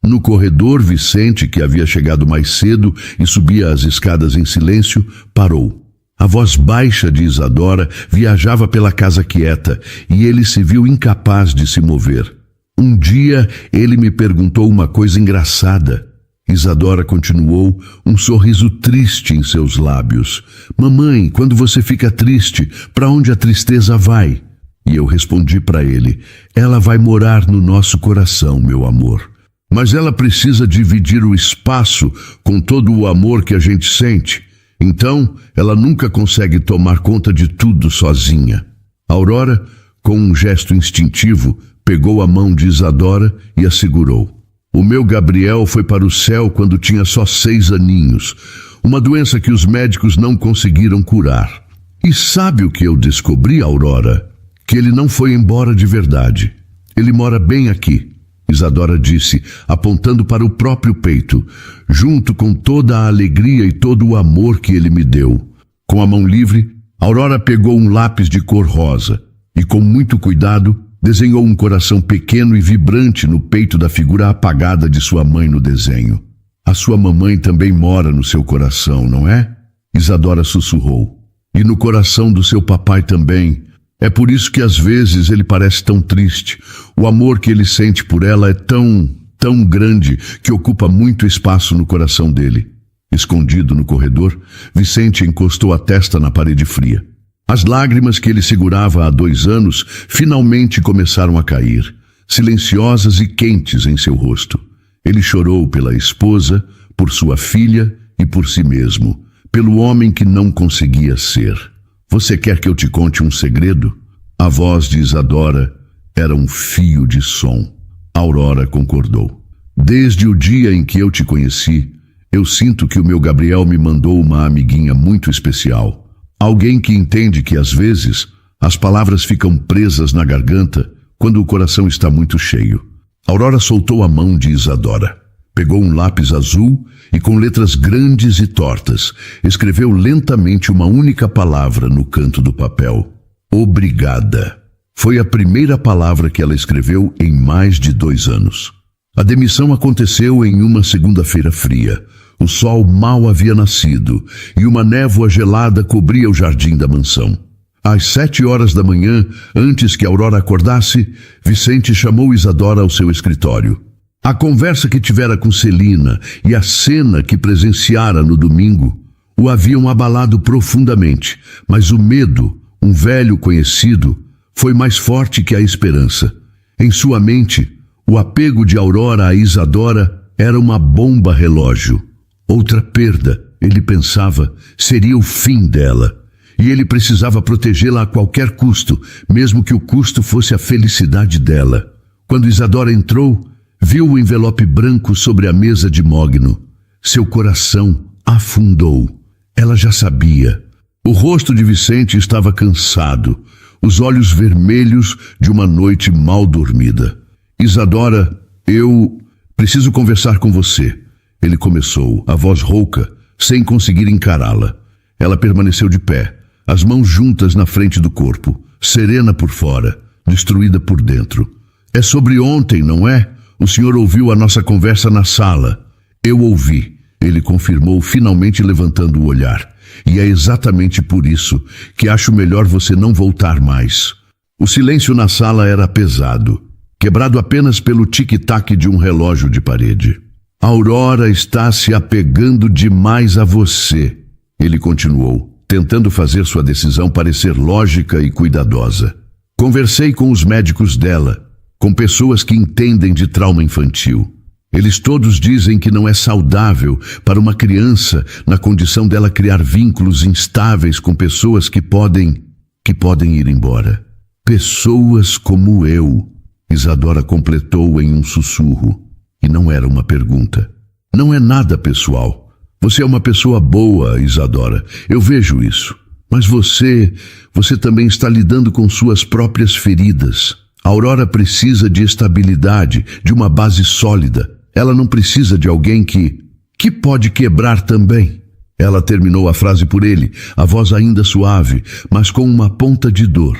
No corredor, Vicente, que havia chegado mais cedo e subia as escadas em silêncio, parou. A voz baixa de Isadora viajava pela casa quieta e ele se viu incapaz de se mover. Um dia ele me perguntou uma coisa engraçada. Isadora continuou, um sorriso triste em seus lábios. Mamãe, quando você fica triste, para onde a tristeza vai? E eu respondi para ele, ela vai morar no nosso coração, meu amor. Mas ela precisa dividir o espaço com todo o amor que a gente sente. Então, ela nunca consegue tomar conta de tudo sozinha. Aurora, com um gesto instintivo, pegou a mão de Isadora e a segurou. O meu Gabriel foi para o céu quando tinha só 6 aninhos, uma doença que os médicos não conseguiram curar. E sabe o que eu descobri, Aurora? Que ele não foi embora de verdade. Ele mora bem aqui. Isadora disse, apontando para o próprio peito, junto com toda a alegria e todo o amor que ele me deu. Com a mão livre, Aurora pegou um lápis de cor rosa e, com muito cuidado, desenhou um coração pequeno e vibrante no peito da figura apagada de sua mãe no desenho. A sua mamãe também mora no seu coração, não é? Isadora sussurrou. E no coração do seu papai também. É por isso que às vezes ele parece tão triste. O amor que ele sente por ela é tão grande que ocupa muito espaço no coração dele. Escondido no corredor, Vicente encostou a testa na parede fria. As lágrimas que ele segurava há 2 anos finalmente começaram a cair, silenciosas e quentes em seu rosto. Ele chorou pela esposa, por sua filha e por si mesmo, pelo homem que não conseguia ser. Você quer que eu te conte um segredo? A voz de Isadora era um fio de som. Aurora concordou. Desde o dia em que eu te conheci, eu sinto que o meu Gabriel me mandou uma amiguinha muito especial. Alguém que entende que às vezes as palavras ficam presas na garganta quando o coração está muito cheio. Aurora soltou a mão de Isadora. Pegou um lápis azul e, com letras grandes e tortas, escreveu lentamente uma única palavra no canto do papel. Obrigada. Foi a primeira palavra que ela escreveu em mais de 2 anos. A demissão aconteceu em uma segunda-feira fria. O sol mal havia nascido e uma névoa gelada cobria o jardim da mansão. Às 7 horas da manhã, antes que Aurora acordasse, Vicente chamou Isadora ao seu escritório. A conversa que tivera com Celina e a cena que presenciara no domingo o haviam abalado profundamente, mas o medo, um velho conhecido, foi mais forte que a esperança. Em sua mente, o apego de Aurora a Isadora era uma bomba relógio. Outra perda, ele pensava, seria o fim dela, e ele precisava protegê-la a qualquer custo, mesmo que o custo fosse a felicidade dela. Quando Isadora entrou, viu o envelope branco sobre a mesa de mogno. Seu coração afundou. Ela já sabia. O rosto de Vicente estava cansado, os olhos vermelhos de uma noite mal dormida. Isadora, eu preciso conversar com você. Ele começou, a voz rouca, sem conseguir encará-la. Ela permaneceu de pé, as mãos juntas na frente do corpo, serena por fora, destruída por dentro. É sobre ontem, não é? O senhor ouviu a nossa conversa na sala. Eu ouvi, ele confirmou, finalmente levantando o olhar. E é exatamente por isso que acho melhor você não voltar mais. O silêncio na sala era pesado, quebrado apenas pelo tic-tac de um relógio de parede. Aurora está se apegando demais a você, ele continuou, tentando fazer sua decisão parecer lógica e cuidadosa. Conversei com os médicos dela, com pessoas que entendem de trauma infantil. Eles todos dizem que não é saudável para uma criança, na condição dela, criar vínculos instáveis com pessoas que podem ir embora. Pessoas como eu, Isadora completou em um sussurro. E não era uma pergunta. Não é nada pessoal. Você é uma pessoa boa, Isadora. Eu vejo isso. Mas você também está lidando com suas próprias feridas. A Aurora precisa de estabilidade, de uma base sólida. Ela não precisa de alguém que pode quebrar também. Ela terminou a frase por ele, a voz ainda suave, mas com uma ponta de dor.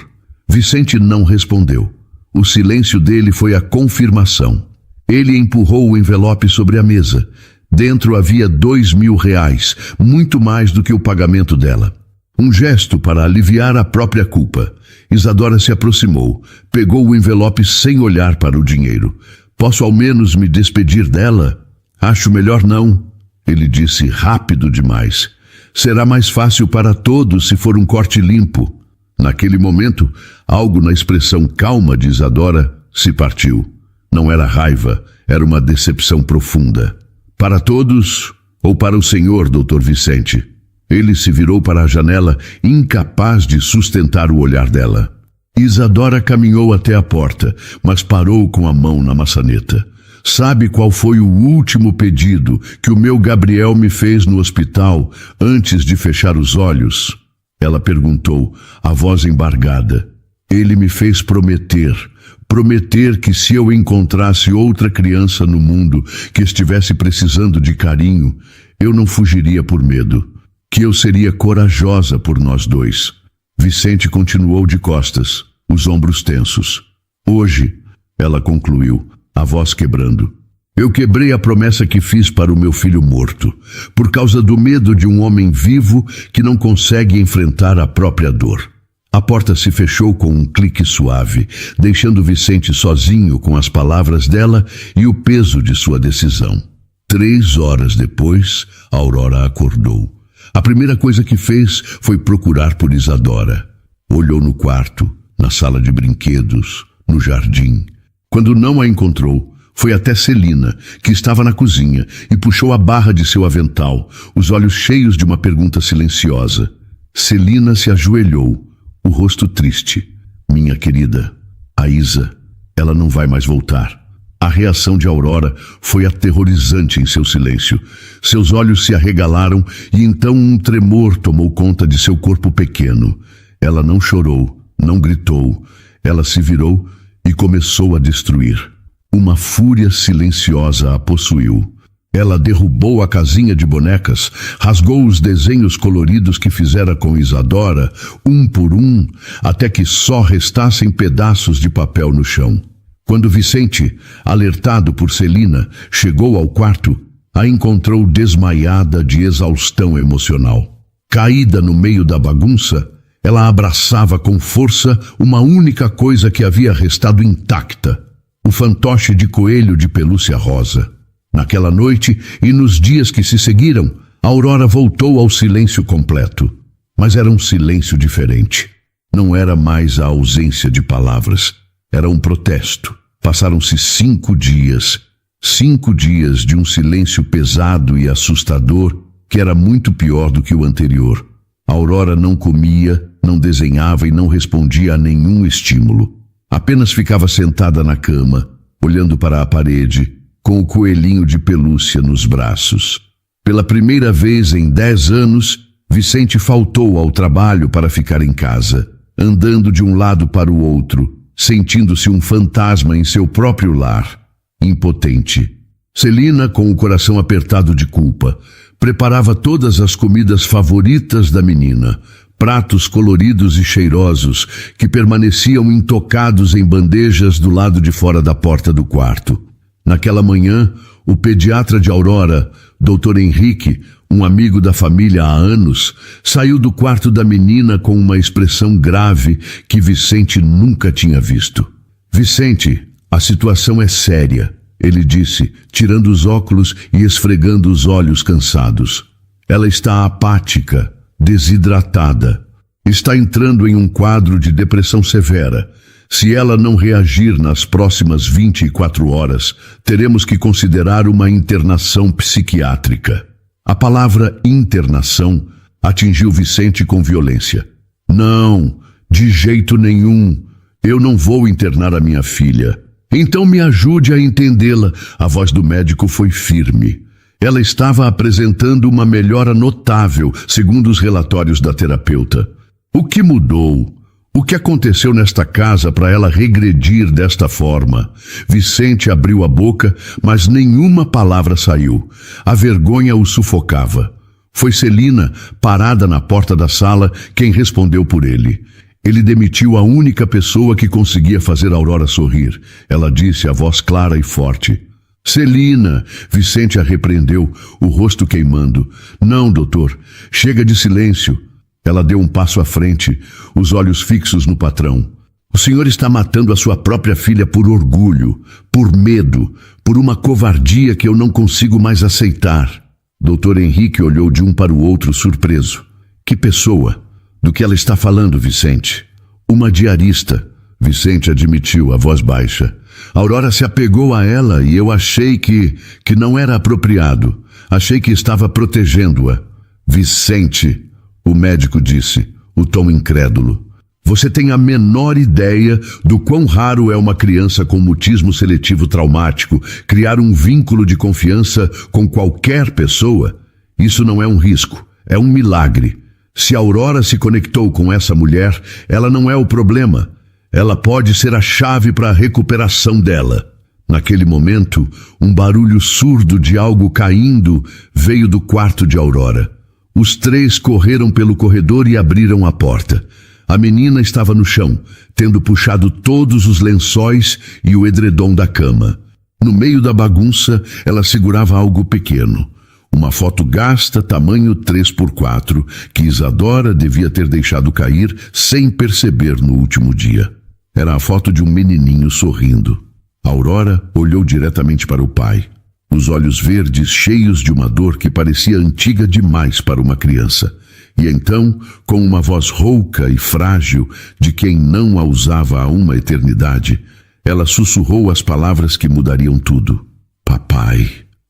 Vicente não respondeu. O silêncio dele foi a confirmação. Ele empurrou o envelope sobre a mesa. Dentro havia R$2.000, muito mais do que o pagamento dela. Um gesto para aliviar a própria culpa. Isadora se aproximou, pegou o envelope sem olhar para o dinheiro. Posso ao menos me despedir dela? Acho melhor não, ele disse rápido demais. Será mais fácil para todos se for um corte limpo. Naquele momento, algo na expressão calma de Isadora se partiu. Não era raiva, era uma decepção profunda. Para todos ou para o senhor, Dr. Vicente? Ele se virou para a janela, incapaz de sustentar o olhar dela. Isadora caminhou até a porta, mas parou com a mão na maçaneta. Sabe qual foi o último pedido que o meu Gabriel me fez no hospital antes de fechar os olhos? Ela perguntou, a voz embargada. Ele me fez prometer que se eu encontrasse outra criança no mundo que estivesse precisando de carinho, eu não fugiria por medo, que eu seria corajosa por nós dois. Vicente continuou de costas, os ombros tensos. Hoje, ela concluiu, a voz quebrando. Eu quebrei a promessa que fiz para o meu filho morto, por causa do medo de um homem vivo que não consegue enfrentar a própria dor. A porta se fechou com um clique suave, deixando Vicente sozinho com as palavras dela e o peso de sua decisão. 3 horas depois, Aurora acordou. A primeira coisa que fez foi procurar por Isadora. Olhou no quarto, na sala de brinquedos, no jardim. Quando não a encontrou, foi até Celina, que estava na cozinha, e puxou a barra de seu avental, os olhos cheios de uma pergunta silenciosa. Celina se ajoelhou, o rosto triste. Minha querida, a Isa, ela não vai mais voltar. A reação de Aurora foi aterrorizante em seu silêncio. Seus olhos se arregalaram e então um tremor tomou conta de seu corpo pequeno. Ela não chorou, não gritou. Ela se virou e começou a destruir. Uma fúria silenciosa a possuiu. Ela derrubou a casinha de bonecas, rasgou os desenhos coloridos que fizera com Isadora, um por um, até que só restassem pedaços de papel no chão. Quando Vicente, alertado por Celina, chegou ao quarto, a encontrou desmaiada de exaustão emocional. Caída no meio da bagunça, ela abraçava com força uma única coisa que havia restado intacta, o fantoche de coelho de pelúcia rosa. Naquela noite e nos dias que se seguiram, Aurora voltou ao silêncio completo. Mas era um silêncio diferente. Não era mais a ausência de palavras. Era um protesto. Passaram-se 5 dias. 5 dias de um silêncio pesado e assustador, que era muito pior do que o anterior. Aurora não comia, não desenhava e não respondia a nenhum estímulo. Apenas ficava sentada na cama, olhando para a parede, com o coelhinho de pelúcia nos braços. Pela primeira vez em 10 anos, Vicente faltou ao trabalho para ficar em casa, andando de um lado para o outro, sentindo-se um fantasma em seu próprio lar, impotente. Celina, com o coração apertado de culpa, preparava todas as comidas favoritas da menina, pratos coloridos e cheirosos que permaneciam intocados em bandejas do lado de fora da porta do quarto. Naquela manhã, o pediatra de Aurora, Dr. Henrique, um amigo da família há anos, saiu do quarto da menina com uma expressão grave que Vicente nunca tinha visto. Vicente, a situação é séria, ele disse, tirando os óculos e esfregando os olhos cansados. Ela está apática, desidratada. Está entrando em um quadro de depressão severa. Se ela não reagir nas próximas 24 horas, teremos que considerar uma internação psiquiátrica. A palavra internação atingiu Vicente com violência. Não, de jeito nenhum. Eu não vou internar a minha filha. Então me ajude a entendê-la. A voz do médico foi firme. Ela estava apresentando uma melhora notável, segundo os relatórios da terapeuta. O que mudou? O que aconteceu nesta casa para ela regredir desta forma? Vicente abriu a boca, mas nenhuma palavra saiu. A vergonha o sufocava. Foi Celina, parada na porta da sala, quem respondeu por ele. Ele demitiu a única pessoa que conseguia fazer Aurora sorrir. Ela disse a voz clara e forte: Celina! Vicente a repreendeu, o rosto queimando. Não, doutor, chega de silêncio. Ela deu um passo à frente, os olhos fixos no patrão. O senhor está matando a sua própria filha por orgulho, por medo, por uma covardia que eu não consigo mais aceitar. Doutor Henrique olhou de um para o outro surpreso. Que pessoa? Do que ela está falando, Vicente? Uma diarista, Vicente admitiu, a voz baixa. Aurora se apegou a ela e eu achei que não era apropriado. Achei que estava protegendo-a. Vicente, o médico disse, o tom incrédulo. Você tem a menor ideia do quão raro é uma criança com mutismo seletivo traumático criar um vínculo de confiança com qualquer pessoa? Isso não é um risco, é um milagre. Se a Aurora se conectou com essa mulher, ela não é o problema. Ela pode ser a chave para a recuperação dela. Naquele momento, um barulho surdo de algo caindo veio do quarto de Aurora. Os três correram pelo corredor e abriram a porta. A menina estava no chão, tendo puxado todos os lençóis e o edredom da cama. No meio da bagunça, ela segurava algo pequeno. Uma foto gasta, tamanho 3x4, que Isadora devia ter deixado cair sem perceber no último dia. Era a foto de um menininho sorrindo. Aurora olhou diretamente para o pai. Os olhos verdes cheios de uma dor que parecia antiga demais para uma criança. E então, com uma voz rouca e frágil de quem não a usava há uma eternidade, ela sussurrou as palavras que mudariam tudo. Papai,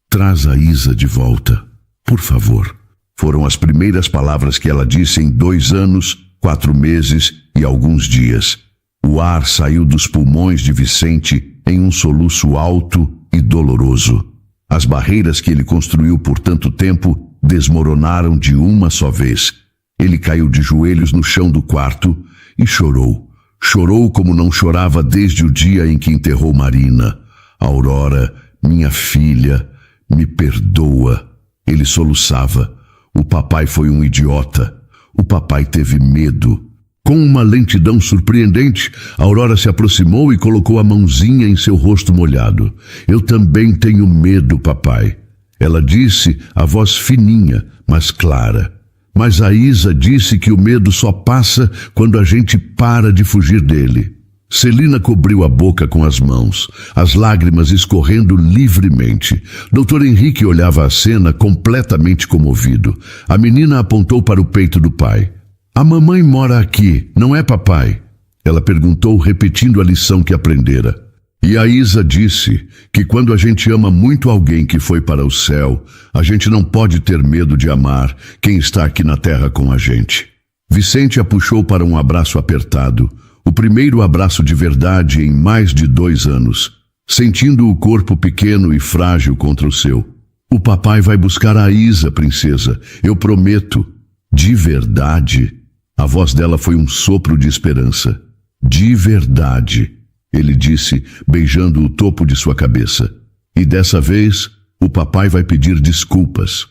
traz a Isa de volta, por favor. Foram as primeiras palavras que ela disse em 2 anos, 4 meses e alguns dias. O ar saiu dos pulmões de Vicente em um soluço alto e doloroso. As barreiras que ele construiu por tanto tempo desmoronaram de uma só vez. Ele caiu de joelhos no chão do quarto e chorou. Chorou como não chorava desde o dia em que enterrou Marina. Aurora, minha filha, me perdoa. Ele soluçava. O papai foi um idiota. O papai teve medo. Com uma lentidão surpreendente, Aurora se aproximou e colocou a mãozinha em seu rosto molhado. Eu também tenho medo, papai. Ela disse, a voz fininha, mas clara. Mas a Isa disse que o medo só passa quando a gente para de fugir dele. Celina cobriu a boca com as mãos, as lágrimas escorrendo livremente. Doutor Henrique olhava a cena completamente comovido. A menina apontou para o peito do pai. A mamãe mora aqui, não é, papai? Ela perguntou, repetindo a lição que aprendera. E a Isa disse que quando a gente ama muito alguém que foi para o céu, a gente não pode ter medo de amar quem está aqui na terra com a gente. Vicente a puxou para um abraço apertado, o primeiro abraço de verdade em mais de 2 anos, sentindo o corpo pequeno e frágil contra o seu. O papai vai buscar a Isa, princesa, eu prometo. De verdade? A voz dela foi um sopro de esperança. De verdade, ele disse, beijando o topo de sua cabeça. E dessa vez, o papai vai pedir desculpas.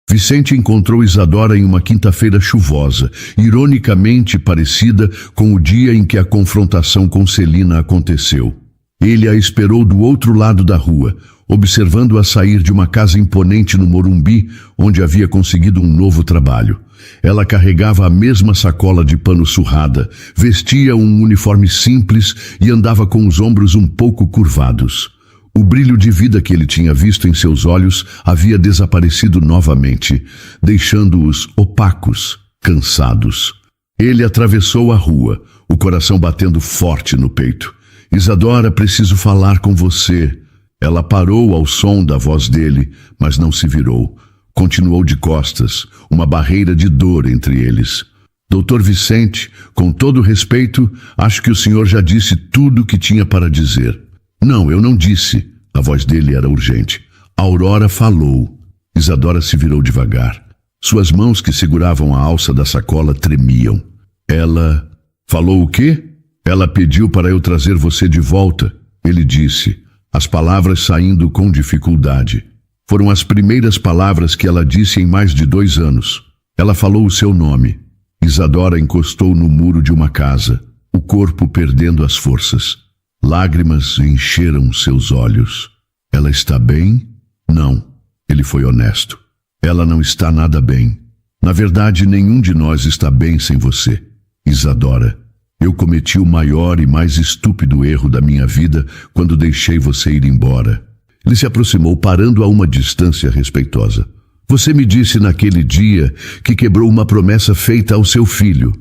Vicente encontrou Isadora em uma quinta-feira chuvosa, ironicamente parecida com o dia em que a confrontação com Celina aconteceu. Ele a esperou do outro lado da rua, observando-a sair de uma casa imponente no Morumbi, onde havia conseguido um novo trabalho. Ela carregava a mesma sacola de pano surrada, vestia um uniforme simples e andava com os ombros um pouco curvados. O brilho de vida que ele tinha visto em seus olhos havia desaparecido novamente, deixando-os opacos, cansados. Ele atravessou a rua, o coração batendo forte no peito. Isadora, preciso falar com você. Ela parou ao som da voz dele, mas não se virou. Continuou de costas, uma barreira de dor entre eles. Doutor Vicente, com todo respeito, acho que o senhor já disse tudo o que tinha para dizer. Não, eu não disse. A voz dele era urgente. Aurora falou. Isadora se virou devagar. Suas mãos que seguravam a alça da sacola tremiam. Ela... Falou o quê? Ela pediu para eu trazer você de volta. Ele disse, as palavras saindo com dificuldade. Foram as primeiras palavras que ela disse em mais de 2 anos. Ela falou o seu nome. Isadora encostou no muro de uma casa, o corpo perdendo as forças. Lágrimas encheram seus olhos. Ela está bem? Não. Ele foi honesto. Ela não está nada bem. Na verdade, nenhum de nós está bem sem você. Isadora, eu cometi o maior e mais estúpido erro da minha vida quando deixei você ir embora. Ele se aproximou, parando a uma distância respeitosa. Você me disse naquele dia que quebrou uma promessa feita ao seu filho.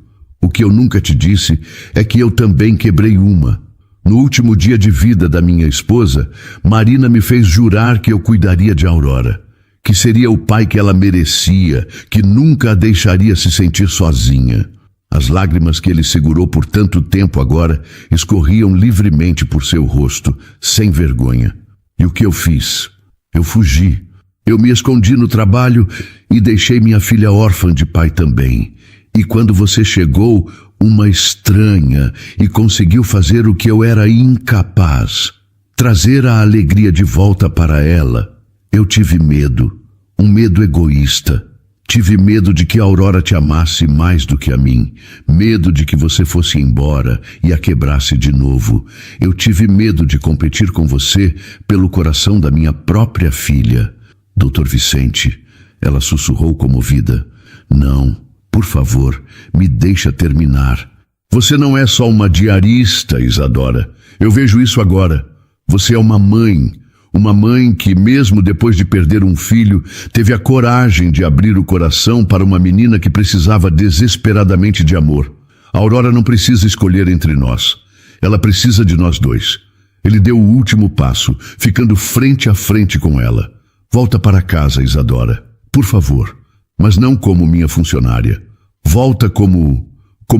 O que eu nunca te disse é que eu também quebrei uma. No último dia de vida da minha esposa, Marina me fez jurar que eu cuidaria de Aurora, que seria o pai que ela merecia, que nunca a deixaria se sentir sozinha. As lágrimas que ele segurou por tanto tempo agora escorriam livremente por seu rosto, sem vergonha. E o que eu fiz? Eu fugi. Eu me escondi no trabalho e deixei minha filha órfã de pai também. E quando você chegou, uma estranha, e conseguiu fazer o que eu era incapaz, trazer a alegria de volta para ela, eu tive medo, um medo egoísta. Tive medo de que a Aurora te amasse mais do que a mim, medo de que você fosse embora e a quebrasse de novo. Eu tive medo de competir com você pelo coração da minha própria filha. Doutor Vicente, ela sussurrou comovida. Não, por favor, me deixa terminar. Você não é só uma diarista, Isadora. Eu vejo isso agora. Você é uma mãe que, mesmo depois de perder um filho, teve a coragem de abrir o coração para uma menina que precisava desesperadamente de amor. A Aurora não precisa escolher entre nós. Ela precisa de nós dois. Ele deu o último passo, ficando frente a frente com ela. Volta para casa, Isadora. Por favor. Mas não como minha funcionária. Volta como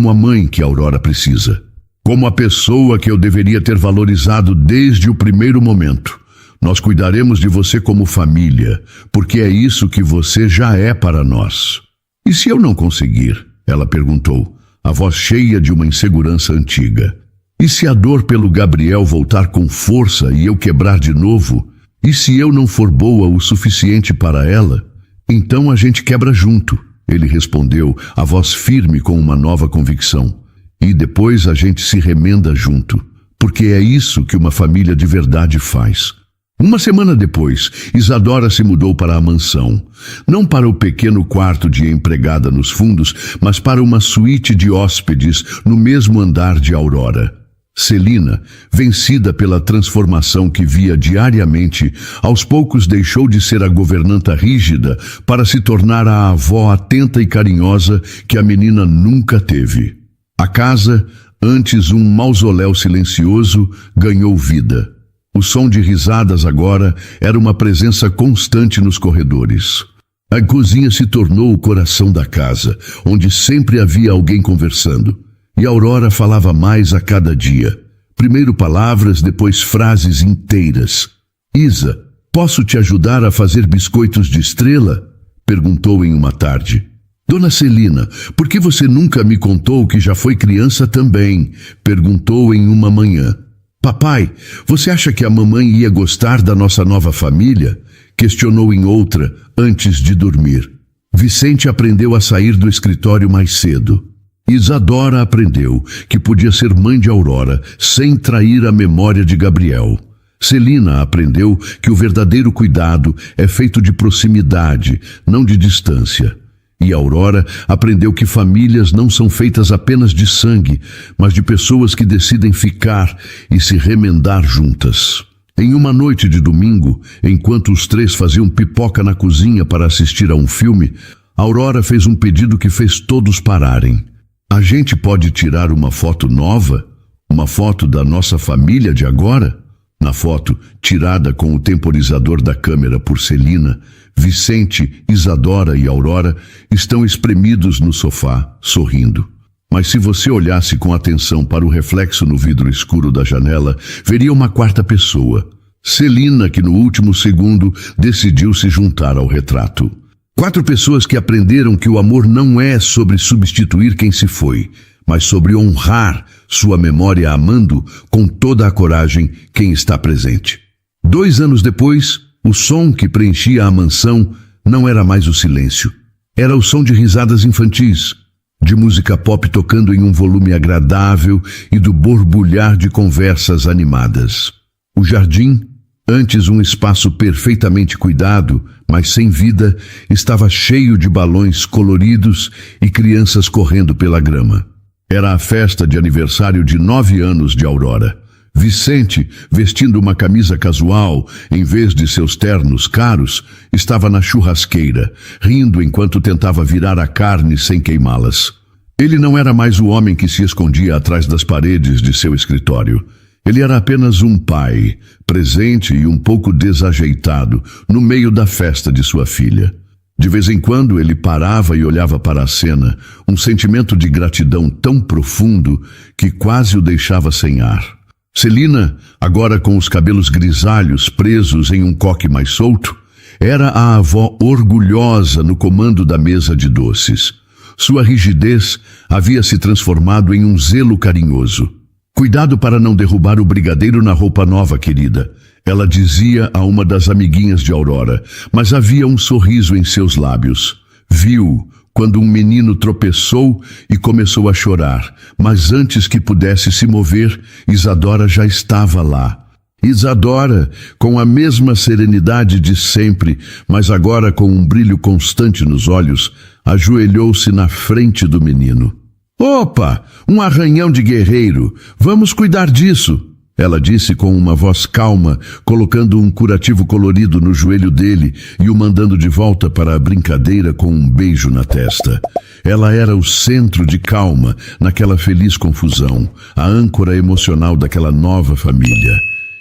a mãe que a Aurora precisa. Como a pessoa que eu deveria ter valorizado desde o primeiro momento. Nós cuidaremos de você como família, porque é isso que você já é para nós. E se eu não conseguir? Ela perguntou, a voz cheia de uma insegurança antiga. E se a dor pelo Gabriel voltar com força e eu quebrar de novo? E se eu não for boa o suficiente para ela? Então a gente quebra junto, ele respondeu, a voz firme com uma nova convicção. E depois a gente se remenda junto, porque é isso que uma família de verdade faz. Uma semana depois, Isadora se mudou para a mansão. Não para o pequeno quarto de empregada nos fundos, mas para uma suíte de hóspedes no mesmo andar de Aurora. Celina, vencida pela transformação que via diariamente, aos poucos deixou de ser a governanta rígida para se tornar a avó atenta e carinhosa que a menina nunca teve. A casa, antes um mausoléu silencioso, ganhou vida. O som de risadas agora era uma presença constante nos corredores. A cozinha se tornou o coração da casa, onde sempre havia alguém conversando. E Aurora falava mais a cada dia. Primeiro palavras, depois frases inteiras. Isa, posso te ajudar a fazer biscoitos de estrela? Perguntou em uma tarde. Dona Celina, por que você nunca me contou que já foi criança também? Perguntou em uma manhã. Papai, você acha que a mamãe ia gostar da nossa nova família? Questionou em outra, antes de dormir. Vicente aprendeu a sair do escritório mais cedo. Isadora aprendeu que podia ser mãe de Aurora sem trair a memória de Gabriel. Celina aprendeu que o verdadeiro cuidado é feito de proximidade, não de distância. E Aurora aprendeu que famílias não são feitas apenas de sangue, mas de pessoas que decidem ficar e se remendar juntas. Em uma noite de domingo, enquanto os três faziam pipoca na cozinha para assistir a um filme, Aurora fez um pedido que fez todos pararem. A gente pode tirar uma foto nova? Uma foto da nossa família de agora? Na foto, tirada com o temporizador da câmera por Celina, Vicente, Isadora e Aurora estão espremidos no sofá, sorrindo. Mas se você olhasse com atenção para o reflexo no vidro escuro da janela, veria uma quarta pessoa. Celina, que no último segundo decidiu se juntar ao retrato. 4 pessoas que aprenderam que o amor não é sobre substituir quem se foi, mas sobre honrar sua memória amando com toda a coragem quem está presente. 2 anos depois, o som que preenchia a mansão não era mais o silêncio. Era o som de risadas infantis, de música pop tocando em um volume agradável e do borbulhar de conversas animadas. O jardim, antes um espaço perfeitamente cuidado, mas sem vida, estava cheio de balões coloridos e crianças correndo pela grama. Era a festa de aniversário de 9 anos de Aurora. Vicente, vestindo uma camisa casual em vez de seus ternos caros, estava na churrasqueira, rindo enquanto tentava virar a carne sem queimá-las. Ele não era mais o homem que se escondia atrás das paredes de seu escritório. Ele era apenas um pai, presente e um pouco desajeitado, no meio da festa de sua filha. De vez em quando ele parava e olhava para a cena, um sentimento de gratidão tão profundo que quase o deixava sem ar. Celina, agora com os cabelos grisalhos presos em um coque mais solto, era a avó orgulhosa no comando da mesa de doces. Sua rigidez havia se transformado em um zelo carinhoso. Cuidado para não derrubar o brigadeiro na roupa nova, querida, ela dizia a uma das amiguinhas de Aurora, mas havia um sorriso em seus lábios. Viu quando um menino tropeçou e começou a chorar, mas antes que pudesse se mover, Isadora já estava lá. Isadora, com a mesma serenidade de sempre, mas agora com um brilho constante nos olhos, ajoelhou-se na frente do menino. Opa, um arranhão de guerreiro, vamos cuidar disso, ela disse com uma voz calma, colocando um curativo colorido no joelho dele e o mandando de volta para a brincadeira com um beijo na testa. Ela era o centro de calma naquela feliz confusão, a âncora emocional daquela nova família.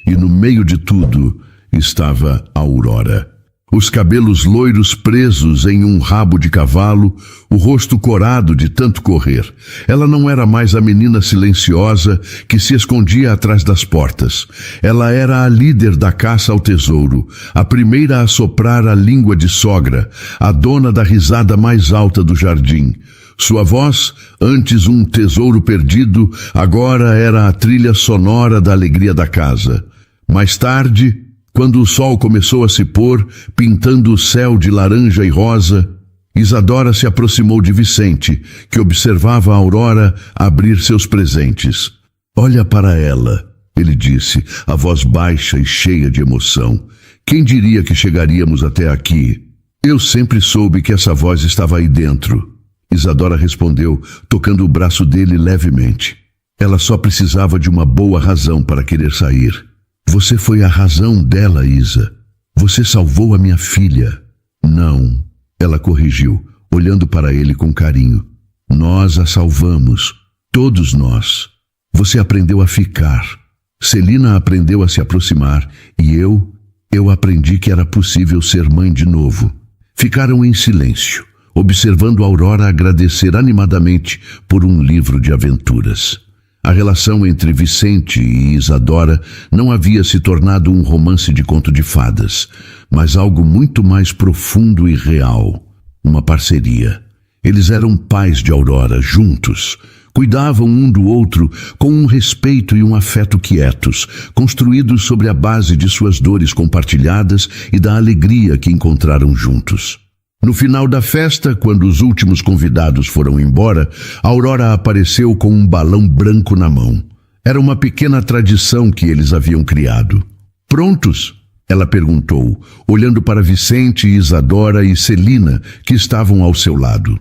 E no meio de tudo estava Aurora. Os cabelos loiros presos em um rabo de cavalo, o rosto corado de tanto correr. Ela não era mais a menina silenciosa que se escondia atrás das portas. Ela era a líder da caça ao tesouro, a primeira a soprar a língua de sogra, a dona da risada mais alta do jardim. Sua voz, antes um tesouro perdido, agora era a trilha sonora da alegria da casa. Mais tarde, quando o sol começou a se pôr, pintando o céu de laranja e rosa, Isadora se aproximou de Vicente, que observava a Aurora abrir seus presentes. Olha para ela, ele disse, a voz baixa e cheia de emoção. Quem diria que chegaríamos até aqui? Eu sempre soube que essa voz estava aí dentro. Isadora respondeu, tocando o braço dele levemente. Ela só precisava de uma boa razão para querer sair. Você foi a razão dela, Isa. Você salvou a minha filha. Não, ela corrigiu, olhando para ele com carinho. Nós a salvamos, todos nós. Você aprendeu a ficar. Celina aprendeu a se aproximar e eu aprendi que era possível ser mãe de novo. Ficaram em silêncio, observando Aurora agradecer animadamente por um livro de aventuras. A relação entre Vicente e Isadora não havia se tornado um romance de conto de fadas, mas algo muito mais profundo e real, uma parceria. Eles eram pais de Aurora, juntos, cuidavam um do outro com um respeito e um afeto quietos, construídos sobre a base de suas dores compartilhadas e da alegria que encontraram juntos. No final da festa, quando os últimos convidados foram embora, Aurora apareceu com um balão branco na mão. Era uma pequena tradição que eles haviam criado. Prontos? Ela perguntou, olhando para Vicente, Isadora e Celina, que estavam ao seu lado.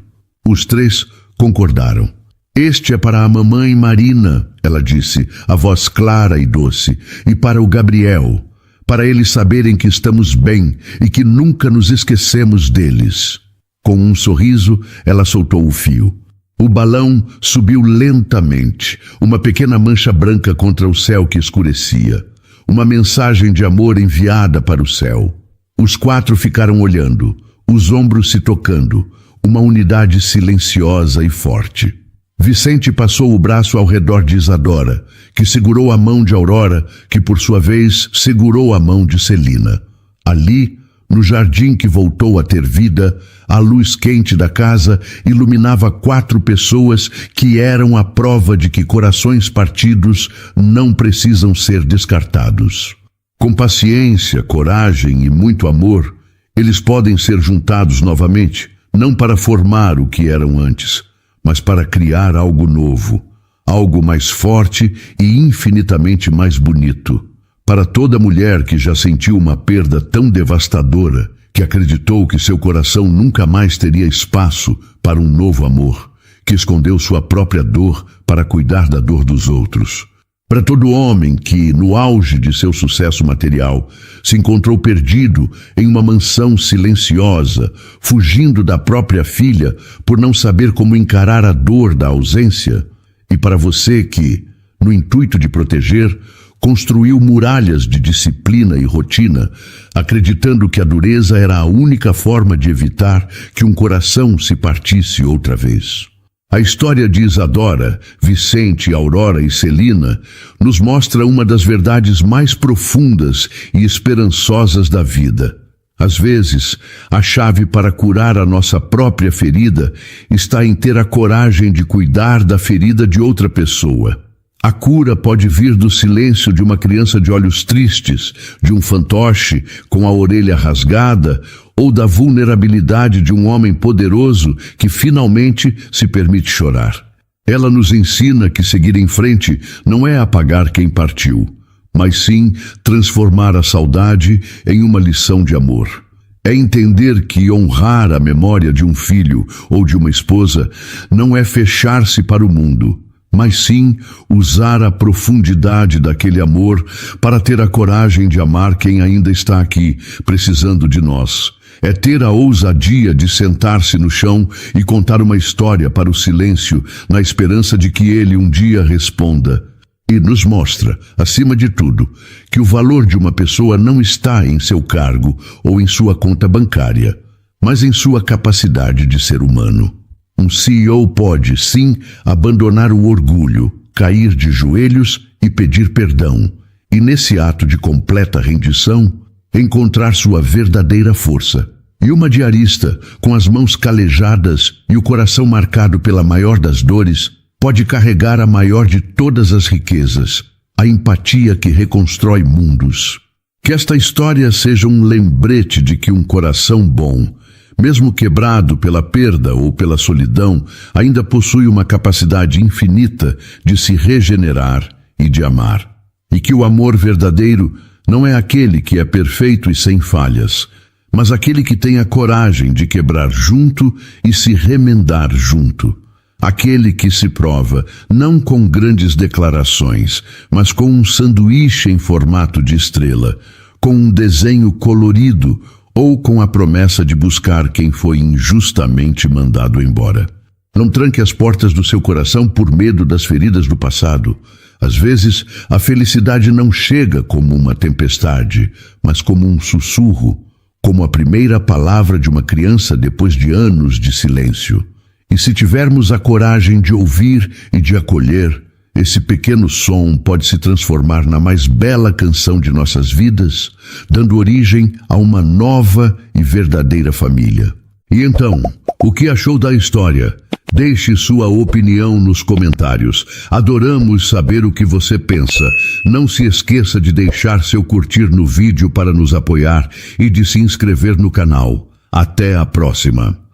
Os 3 concordaram. Este é para a mamãe Marina, ela disse, a voz clara e doce, e para o Gabriel, para eles saberem que estamos bem e que nunca nos esquecemos deles. Com um sorriso, ela soltou o fio. O balão subiu lentamente, uma pequena mancha branca contra o céu que escurecia. Uma mensagem de amor enviada para o céu. Os 4 ficaram olhando, os ombros se tocando, uma unidade silenciosa e forte. Vicente passou o braço ao redor de Isadora, que segurou a mão de Aurora, que por sua vez segurou a mão de Celina. Ali, no jardim que voltou a ter vida, a luz quente da casa iluminava 4 pessoas que eram a prova de que corações partidos não precisam ser descartados. Com paciência, coragem e muito amor, eles podem ser juntados novamente, não para formar o que eram antes, mas para criar algo novo, algo mais forte e infinitamente mais bonito. Para toda mulher que já sentiu uma perda tão devastadora, que acreditou que seu coração nunca mais teria espaço para um novo amor, que escondeu sua própria dor para cuidar da dor dos outros. Para todo homem que, no auge de seu sucesso material, se encontrou perdido em uma mansão silenciosa, fugindo da própria filha por não saber como encarar a dor da ausência. E para você que, no intuito de proteger, construiu muralhas de disciplina e rotina, acreditando que a dureza era a única forma de evitar que um coração se partisse outra vez. A história de Isadora, Vicente, Aurora e Celina nos mostra uma das verdades mais profundas e esperançosas da vida. Às vezes, a chave para curar a nossa própria ferida está em ter a coragem de cuidar da ferida de outra pessoa. A cura pode vir do silêncio de uma criança de olhos tristes, de um fantoche com a orelha rasgada, ou da vulnerabilidade de um homem poderoso que finalmente se permite chorar. Ela nos ensina que seguir em frente não é apagar quem partiu, mas sim transformar a saudade em uma lição de amor. É entender que honrar a memória de um filho ou de uma esposa não é fechar-se para o mundo, mas sim usar a profundidade daquele amor para ter a coragem de amar quem ainda está aqui, precisando de nós. É ter a ousadia de sentar-se no chão e contar uma história para o silêncio, na esperança de que ele um dia responda. E nos mostra, acima de tudo, que o valor de uma pessoa não está em seu cargo ou em sua conta bancária, mas em sua capacidade de ser humano. Um CEO pode, sim, abandonar o orgulho, cair de joelhos e pedir perdão, e nesse ato de completa rendição, encontrar sua verdadeira força. E uma diarista, com as mãos calejadas e o coração marcado pela maior das dores, pode carregar a maior de todas as riquezas, a empatia que reconstrói mundos. Que esta história seja um lembrete de que um coração bom, mesmo quebrado pela perda ou pela solidão, ainda possui uma capacidade infinita de se regenerar e de amar. E que o amor verdadeiro não é aquele que é perfeito e sem falhas, mas aquele que tem a coragem de quebrar junto e se remendar junto. Aquele que se prova não com grandes declarações, mas com um sanduíche em formato de estrela, com um desenho colorido ou com a promessa de buscar quem foi injustamente mandado embora. Não tranque as portas do seu coração por medo das feridas do passado. Às vezes, a felicidade não chega como uma tempestade, mas como um sussurro, como a primeira palavra de uma criança depois de anos de silêncio. E se tivermos a coragem de ouvir e de acolher, esse pequeno som pode se transformar na mais bela canção de nossas vidas, dando origem a uma nova e verdadeira família. E então, o que achou da história? Deixe sua opinião nos comentários. Adoramos saber o que você pensa. Não se esqueça de deixar seu curtir no vídeo para nos apoiar e de se inscrever no canal. Até a próxima!